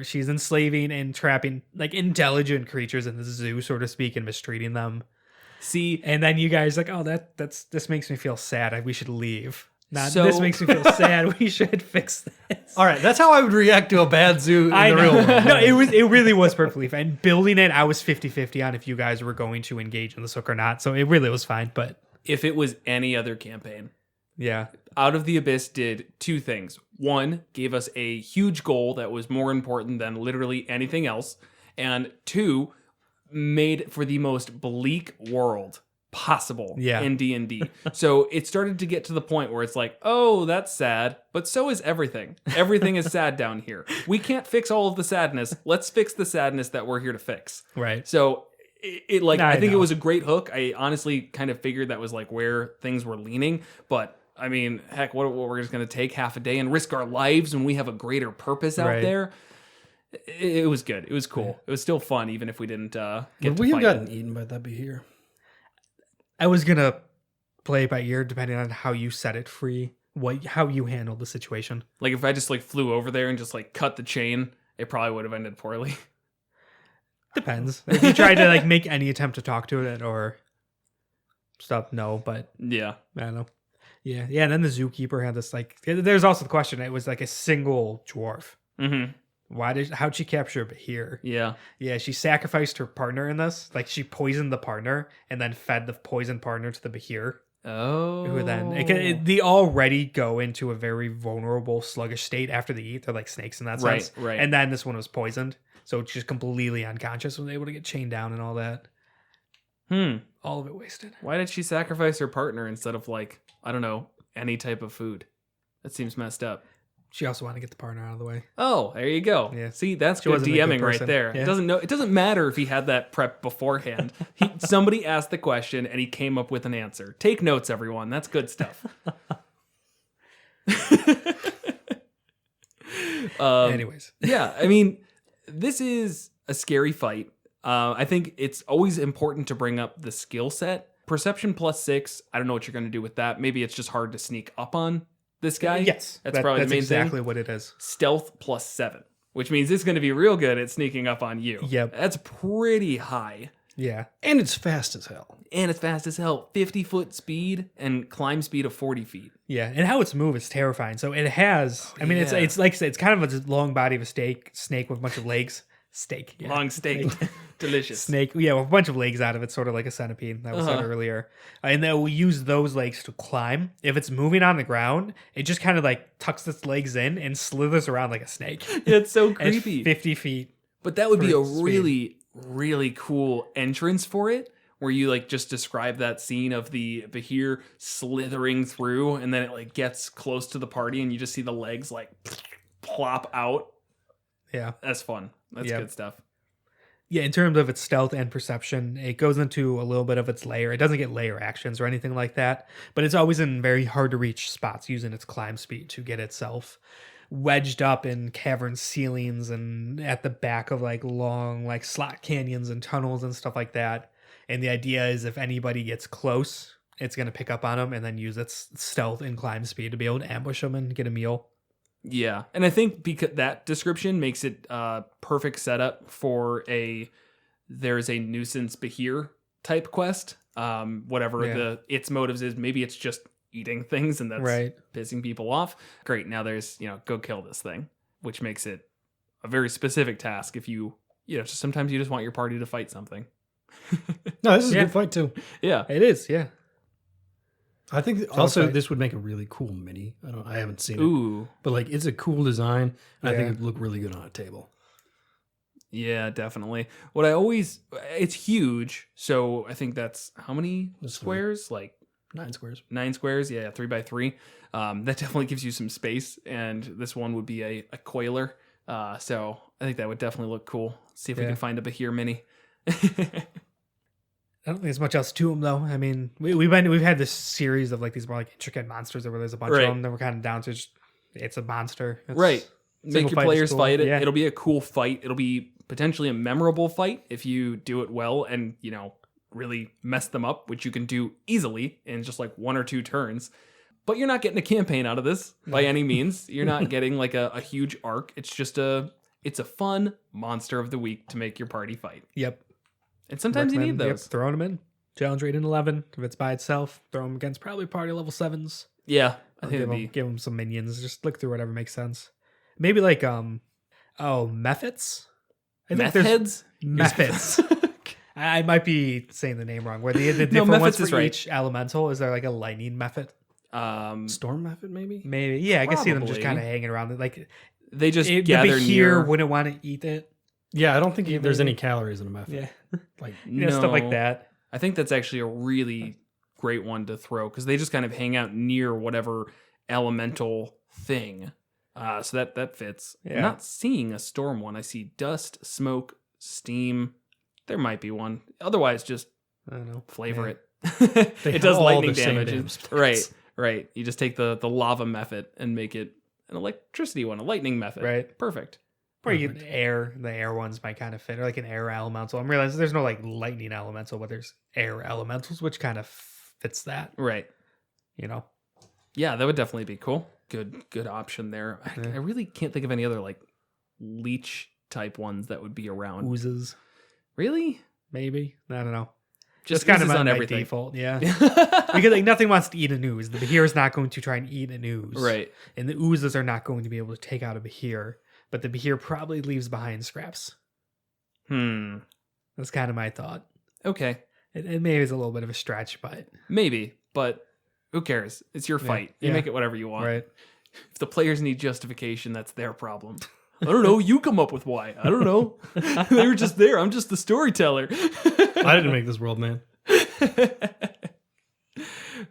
She's enslaving and trapping like intelligent creatures in the zoo, so to speak, and mistreating them. See, And then you guys like, oh, this makes me feel sad. We should leave. Not So- this makes me feel sad. We should fix this. All right, that's how I would react to a bad zoo in I the know. real world. No, it really was perfectly fine. Building it, I was 50-50 on if you guys were going to engage in this hook or not. So it really was fine. But if it was any other campaign, yeah. Out of the Abyss did two things. One, gave us a huge goal that was more important than literally anything else. And two, made for the most bleak world possible in D&D. So it started to get to the point where it's like, oh, that's sad, but so is everything. Everything is sad down here. We can't fix all of the sadness. Let's fix the sadness that we're here to fix. Right. So I think know. it was a great hook. I honestly kind of figured that was like where things were leaning, but I mean, heck, what we're just going to take half a day and risk our lives when we have a greater purpose out there. It was good. It was cool. It was still fun, even if we didn't get Would to we have fight gotten it. eaten by that Behir? I was gonna play it by ear depending on how you set it free, how you handled the situation. Like if I just like flew over there and just like cut the chain, it probably would have ended poorly. Depends. If you tried to like make any attempt to talk to it or stuff, no. But Yeah. I don't know. Yeah. And then the zookeeper had this like. There's also the question. It was like a single dwarf. Mm-hmm. How'd she capture Behir? Yeah. Yeah, she sacrificed her partner in this. Like she poisoned the partner and then fed the poisoned partner to the Behir. Oh. Who then they already go into a very vulnerable, sluggish state after they eat. They're like snakes in that sense. Right. And then this one was poisoned, so she's completely unconscious. Was able to get chained down and all that. All of it wasted. Why did she sacrifice her partner instead of like, I don't know, any type of food? That seems messed up. She also wanted to get the partner out of the way. Oh, there you go. Yeah. See, that's She good wasn't a good DMing right person. there. Yeah. It doesn't matter if he had that prep beforehand. Somebody asked the question and he came up with an answer. Take notes, everyone. That's good stuff. Anyways. Yeah, I mean, this is a scary fight. I think it's always important to bring up the skill set. Perception +6. I don't know what you're going to do with that. Maybe it's just hard to sneak up on this guy. Yes. That's probably the main exactly thing. what it is. Stealth +7, which means it's going to be real good at sneaking up on you. Yep. That's pretty high. Yeah. And it's fast as hell. And it's fast as hell. 50-foot speed and climb speed of 40 feet. Yeah, and how it's moved is terrifying. So it has. I mean, yeah. it's like I said, it's kind of a long body of a snake with a bunch of legs. Steak. Yeah. Long steak. Delicious. Snake. Yeah, with a bunch of legs out of it, sort of like a centipede that was said earlier. And then we use those legs to climb. If it's moving on the ground, it just kind of like tucks its legs in and slithers around like a snake. It's so And creepy. 50 feet. But that would be a speed. really, really cool entrance for it, where you like just describe that scene of the Behir slithering through, and then it like gets close to the party, and you just see the legs like plop out. Yeah. That's fun. That's Yep. good stuff. Yeah, in terms of its stealth and perception, it goes into a little bit of its lair. It doesn't get lair actions or anything like that, but it's always in very hard to reach spots using its climb speed to get itself wedged up in cavern ceilings and at the back of like long like slot canyons and tunnels and stuff like that. And the idea is if anybody gets close, it's going to pick up on them and then use its stealth and climb speed to be able to ambush them and get a meal. Yeah, and I think because that description makes it perfect setup for there's a nuisance Behir type quest. Whatever its motives is, maybe it's just eating things and that's pissing people off. Great, now there's go kill this thing, which makes it a very specific task. If sometimes you just want your party to fight something. No, this is a good fight too. Yeah, It is, yeah. I think also this would make a really cool mini. I haven't seen it. Ooh, But like it's a cool design. And I think it'd look really good on a table. yeah, definitely. It's huge, so I think that's how many squares? Like 9 squares. 9 squares, yeah, 3x3. That definitely gives you some space, and this one would be a coiler. So I think that would definitely look cool. See if we can find a Behir mini. I don't think there's much else to them, though. I mean, we've had this series of like these more like intricate monsters where there's a bunch of them. Then we're kind of down to just it's a monster. Right. Make your players fight it. Yeah. It'll be a cool fight. It'll be potentially a memorable fight if you do it well and really mess them up, which you can do easily in just like 1 or 2 turns. But you're not getting a campaign out of this by any means. You're not getting like a huge arc. It's just it's a fun monster of the week to make your party fight. Yep. And sometimes you need Recommend, those. throwing them in. Challenge rating 11. If it's by itself, throw them against probably party level 7s. Yeah, I Or think it'd be. give them some minions. Just look through whatever makes sense. Maybe like Mephits. I think Meth there's heads? Mephits. I might be saying the name wrong. Where the different Mephits ones is for right. each elemental. Is there like a lightning Mephit? Storm method, maybe? Maybe. Yeah, I can see them just Probably. kind of hanging around. Like They just the gather Behir near. wouldn't want to eat it. Yeah, I don't think there's any calories in a method. Yeah. Like, Stuff like that. I think that's actually a really great one to throw because they just kind of hang out near whatever elemental thing. So that fits. Yeah. I'm not seeing a storm one. I see dust, smoke, steam. There might be one. Otherwise, just I don't know. flavor Yeah. it. They It does have all lightning the same damage. damn splits. Right. You just take the lava method and make it an electricity one, a lightning method. Right. Perfect. Or you get air. The air ones might kind of fit, or like an air elemental. I'm realizing there's no like lightning elemental, but there's air elementals, which kind of fits that. Right. You know. Yeah, that would definitely be cool. Good option there. Yeah. I really can't think of any other like leech type ones that would be around. Oozes, Really? maybe. I don't know. Just That's kind of oozes my, on my everything. default. Yeah. Because like nothing wants to eat an ooze. The Behir is not going to try and eat an ooze. Right. And the oozes are not going to be able to take out a Behir. But the Behir probably leaves behind scraps. That's kind of my thought. Okay. It maybe is a little bit of a stretch, but Maybe, but who cares? It's your Yeah. fight. You Yeah. make it whatever you want. right. If the players need justification, that's their problem. I don't know. You come up with why. I don't know. They were just there. I'm just the storyteller. I didn't make this world, man.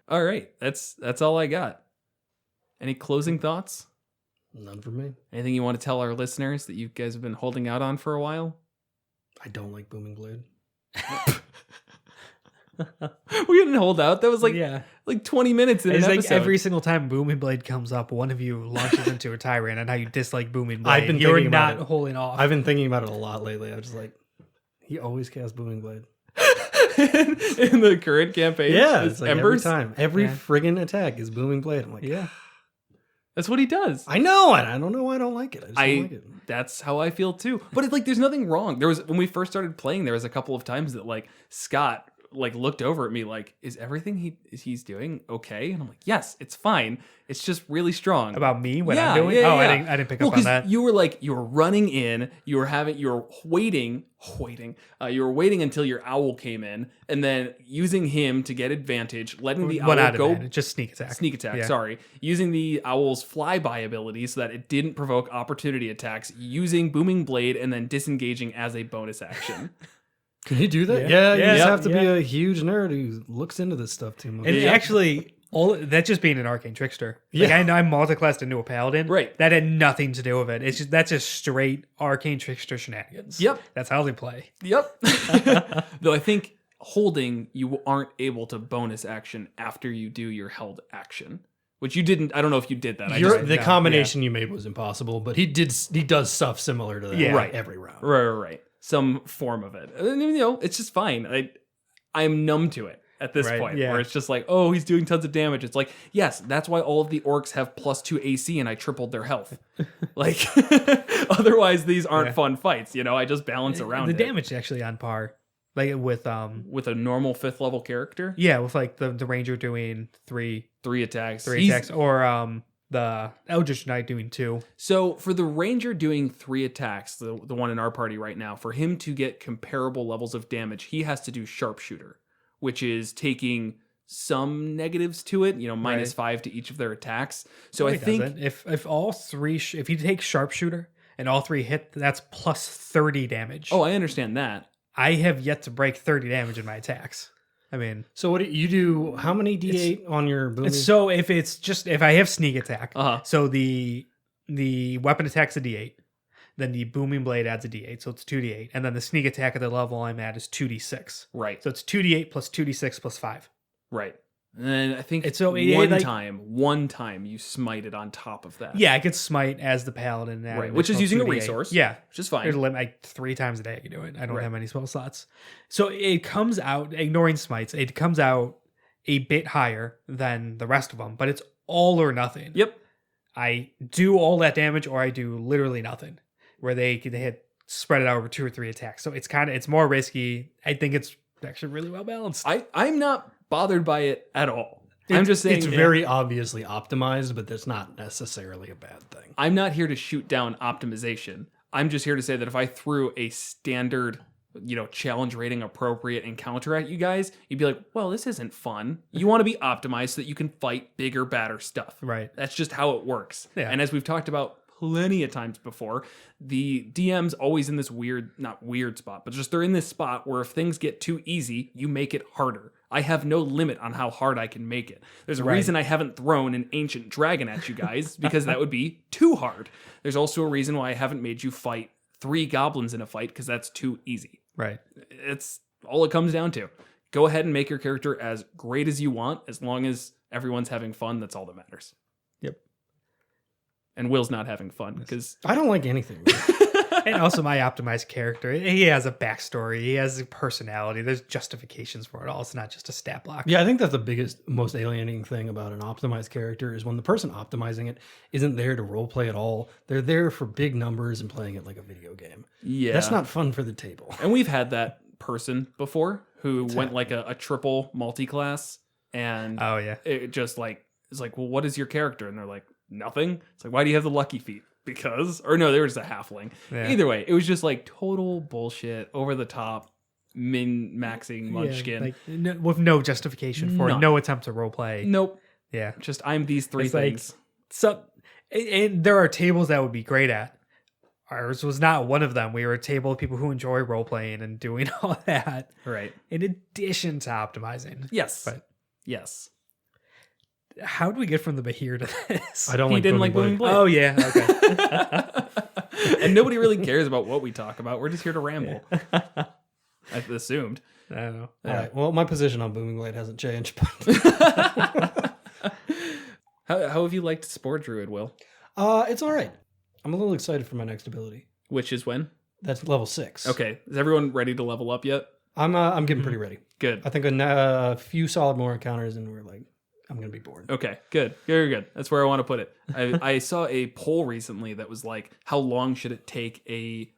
All right. That's all I got. Any closing thoughts? None for me. Anything you want to tell our listeners that you guys have been holding out on for a while? I don't like Booming Blade. We didn't hold out. That was like Yeah. 20 minutes in It's an like episode. every single time Booming Blade comes up, one of you launches into a tirade on how you dislike Booming Blade. I've been You're thinking about not it. holding off. I've been thinking about it a lot lately. I'm just like, he always casts Booming Blade. in the current campaign. Yeah, It's it's like Embers. every time. Every Yeah. friggin' attack is Booming Blade. I'm like, yeah. That's what he does. I know, and I don't know why I don't like it. I just don't like it. That's how I feel too. But it's like there's nothing wrong. There was when we first started playing, there was a couple of times that like Scott looked over at me like, is everything he's doing okay? And I'm like, yes, it's fine. It's just really strong. About me, what Yeah, I'm doing? yeah, Oh, yeah. I didn't pick Well, up on 'cause that. you were running in, you were waiting. You were waiting until your owl came in, and then using him to get advantage, letting the One owl out of go it. Just sneak attack. sneak attack. Yeah. Sorry, using the owl's flyby ability so that it didn't provoke opportunity attacks. Using Booming Blade and then disengaging as a bonus action. Can you do that? Yeah. Yeah, you Yeah. just have to Yeah. be a huge nerd who looks into this stuff too much. And Yeah. actually, all that's just being an arcane trickster. Like Yeah. I know I'm multiclassed into a paladin. Right. That had nothing to do with it. That's just straight arcane trickster shenanigans. Yep. That's how they play. Yep. Though I think holding, you aren't able to bonus action after you do your held action, which you didn't. I don't know if you did that. The no, combination you made was impossible, but he does stuff similar to that Yeah. Right. every round. Right. Some form of it. And, it's just fine. I'm numb to it at this Right, point, yeah. where it's just like, oh, he's doing tons of damage. It's like, yes, that's why all of the orcs have +2 AC, and I tripled their health. Like, otherwise, these aren't Yeah. fun fights. I just balance around the it. damage is actually on par. Like with With a normal 5th level character, yeah, with like the ranger doing three 3 attacks. attacks, or the Eldritch Knight doing 2. So for the ranger doing 3 attacks, the one in our party right now, for him to get comparable levels of damage, he has to do sharpshooter, which is taking some negatives to it, -5 to each of their attacks. So No, I he think doesn't. If all three, if you take sharpshooter and all 3 hit, that's +30 damage. I understand that. I have yet to break 30 damage in my attacks. I mean, So what do you do? How many D8 on your booming? so if I have sneak attack, Uh-huh. so the weapon attack's a D8, then the booming blade adds a D8, so it's 2D8, and then the sneak attack at the level I'm at is 2D6. Right. So it's 2D8 plus 2D6 plus 5. Right. And then I think It's so- one time you smite it on top of that. Yeah, I could smite as the paladin, and Right, it which was is using a 2D8. resource. Yeah, Which is fine. there's a limit, like 3 times a day I can do it. I don't Right. have many spell slots. So it comes out, ignoring smites, it comes out a bit higher than the rest of them, but it's all or nothing. Yep. I do all that damage or I do literally nothing, where they hit spread it out over 2 or 3 attacks. So it's more risky. I think it's actually really well balanced. I'm not bothered by it at all. I'm just saying it's very obviously optimized, but that's not necessarily a bad thing. I'm not here to shoot down optimization. I'm just here to say that if I threw a standard, challenge rating appropriate encounter at you guys, you'd be like, well, this isn't fun. You want to be optimized so that you can fight bigger, badder stuff. Right. That's just how it works. Yeah. And as we've talked about plenty of times before, the DM's always in this not weird spot, but just they're in this spot where if things get too easy, you make it harder. I have no limit on how hard I can make it. There's a reason I haven't thrown an ancient dragon at you guys, because that would be too hard. There's also a reason why I haven't made you fight 3 goblins in a fight, because that's too easy. Right. It's all it comes down to. Go ahead and make your character as great as you want, as long as everyone's having fun. That's all that matters. Yep. And Will's not having fun because I don't like anything. And also my optimized character, he has a backstory, he has a personality, there's justifications for it all. It's not just a stat block. Yeah, I think that's the most alienating thing about an optimized character is when the person optimizing it isn't there to roleplay at all. They're there for big numbers and playing it like a video game. Yeah. That's not fun for the table. And we've had that person before who went like a triple multi-class, and Oh yeah. it just like, it's like, well, what is your character? And they're like, nothing. It's like, why do you have the lucky feet? Because, or no, they were just a halfling. Yeah. Either way, it was just like total bullshit, over the top, min-maxing munchkin. With no justification for it, None. no attempt to roleplay. Nope. Yeah. Just I'm these 3 It's like- things. So, and there are tables that would be great at. Ours was not one of them. We were a table of people who enjoy role playing and doing all that, Right. in addition to optimizing. Yes. But Yes. how do we get from the Behir to this? I don't He like didn't Booming like Booming Blade. Blade. Oh yeah. Okay. And nobody really cares about what we talk about. We're just here to ramble. I've assumed. I don't know. All right. Well, my position on Booming Blade hasn't changed. But How have you liked Spore Druid, Will? it's all right. I'm a little excited for my next ability. Which is when? That's level 6. Okay. Is everyone ready to level up yet? I'm getting pretty ready. Good. I think a few solid more encounters and we're like, I'm going to be bored. Okay, good. Very good. That's where I want to put it. I saw a poll recently that was like, how long should it take a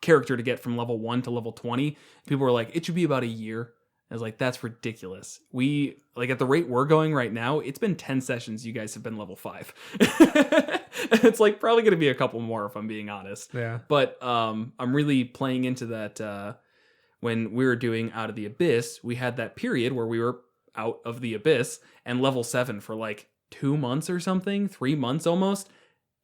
character to get from level 1 to level 20? People were like, it should be about a year. I was like, that's ridiculous. We, like, at the rate we're going right now, it's been 10 sessions. You guys have been level 5. It's like probably going to be a couple more if I'm being honest. Yeah. But I'm really playing into that. When we were doing Out of the Abyss, we had that period where we were out of the abyss and level 7 for like 2 months or something, 3 months almost.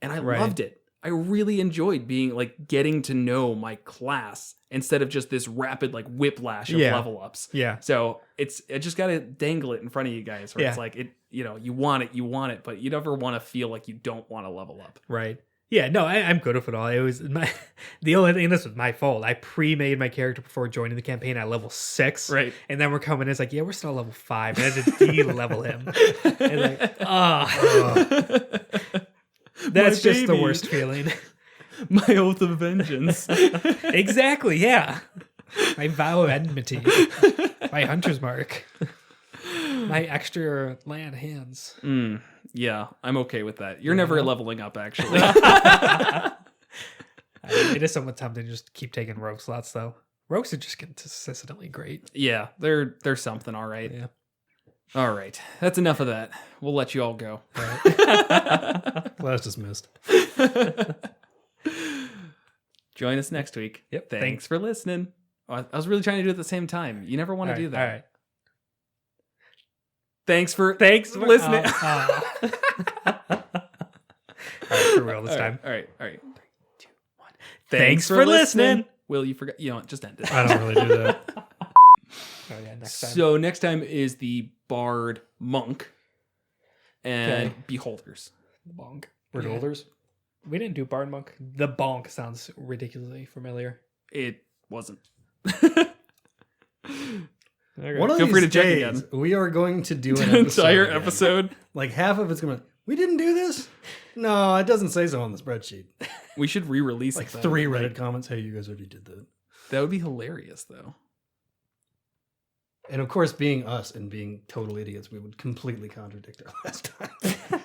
And I loved it. I really enjoyed being like getting to know my class instead of just this rapid like whiplash of level ups. Yeah. So I just got to dangle it in front of you guys where Yeah. it's like, you want it, but you never want to feel like you don't want to level up. Right. Yeah, no, I'm good with it all. It was the only thing. This was my fault. I pre-made my character before joining the campaign at level 6, Right. And then we're coming in. It's like, yeah, we're still level 5. I had to de-level him. And like, that's just the baby. worst feeling. My oath of vengeance. Exactly. Yeah. My vow of enmity. My hunter's mark. My extra land hands. Yeah, I'm okay with that. You're never leveling up, actually. It is somewhat tempting to just keep taking rogue slots, though. Rogues are just consistently great. Yeah, they're something, all right. Yeah. All right, that's enough of that. We'll let you all go. Class dismissed. Join us next week. Yep. Thanks for listening. Oh, I was really trying to do it at the same time. You never want to do that. All right. Thanks for All listening. right, for real this time. All right. 3, 2, 1. Thanks for listening. Will, you forgot? You know what? Just end it. I don't really do that. Oh yeah, next time. So next time is the Bard Monk and Okay. Beholders. The bonk. We're holders. We didn't do Bard Monk. The bonk sounds ridiculously familiar. It wasn't. Okay. One of Feel these free to check days, again. we are going to do an An episode entire again. episode. Like half of it's going to, we didn't do this? No, it doesn't say so on the spreadsheet. We should re-release Like it. though. 3 Reddit comments. Hey, you guys already did that. That would be hilarious, though. And of course, being us and being total idiots, we would completely contradict our last time.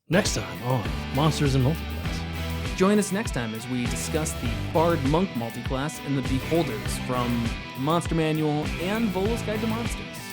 Next time on Monsters and Multiclass. join us next time as we discuss the Bard Monk multiclass and the Beholders from the Monster Manual and Volo's Guide to Monsters.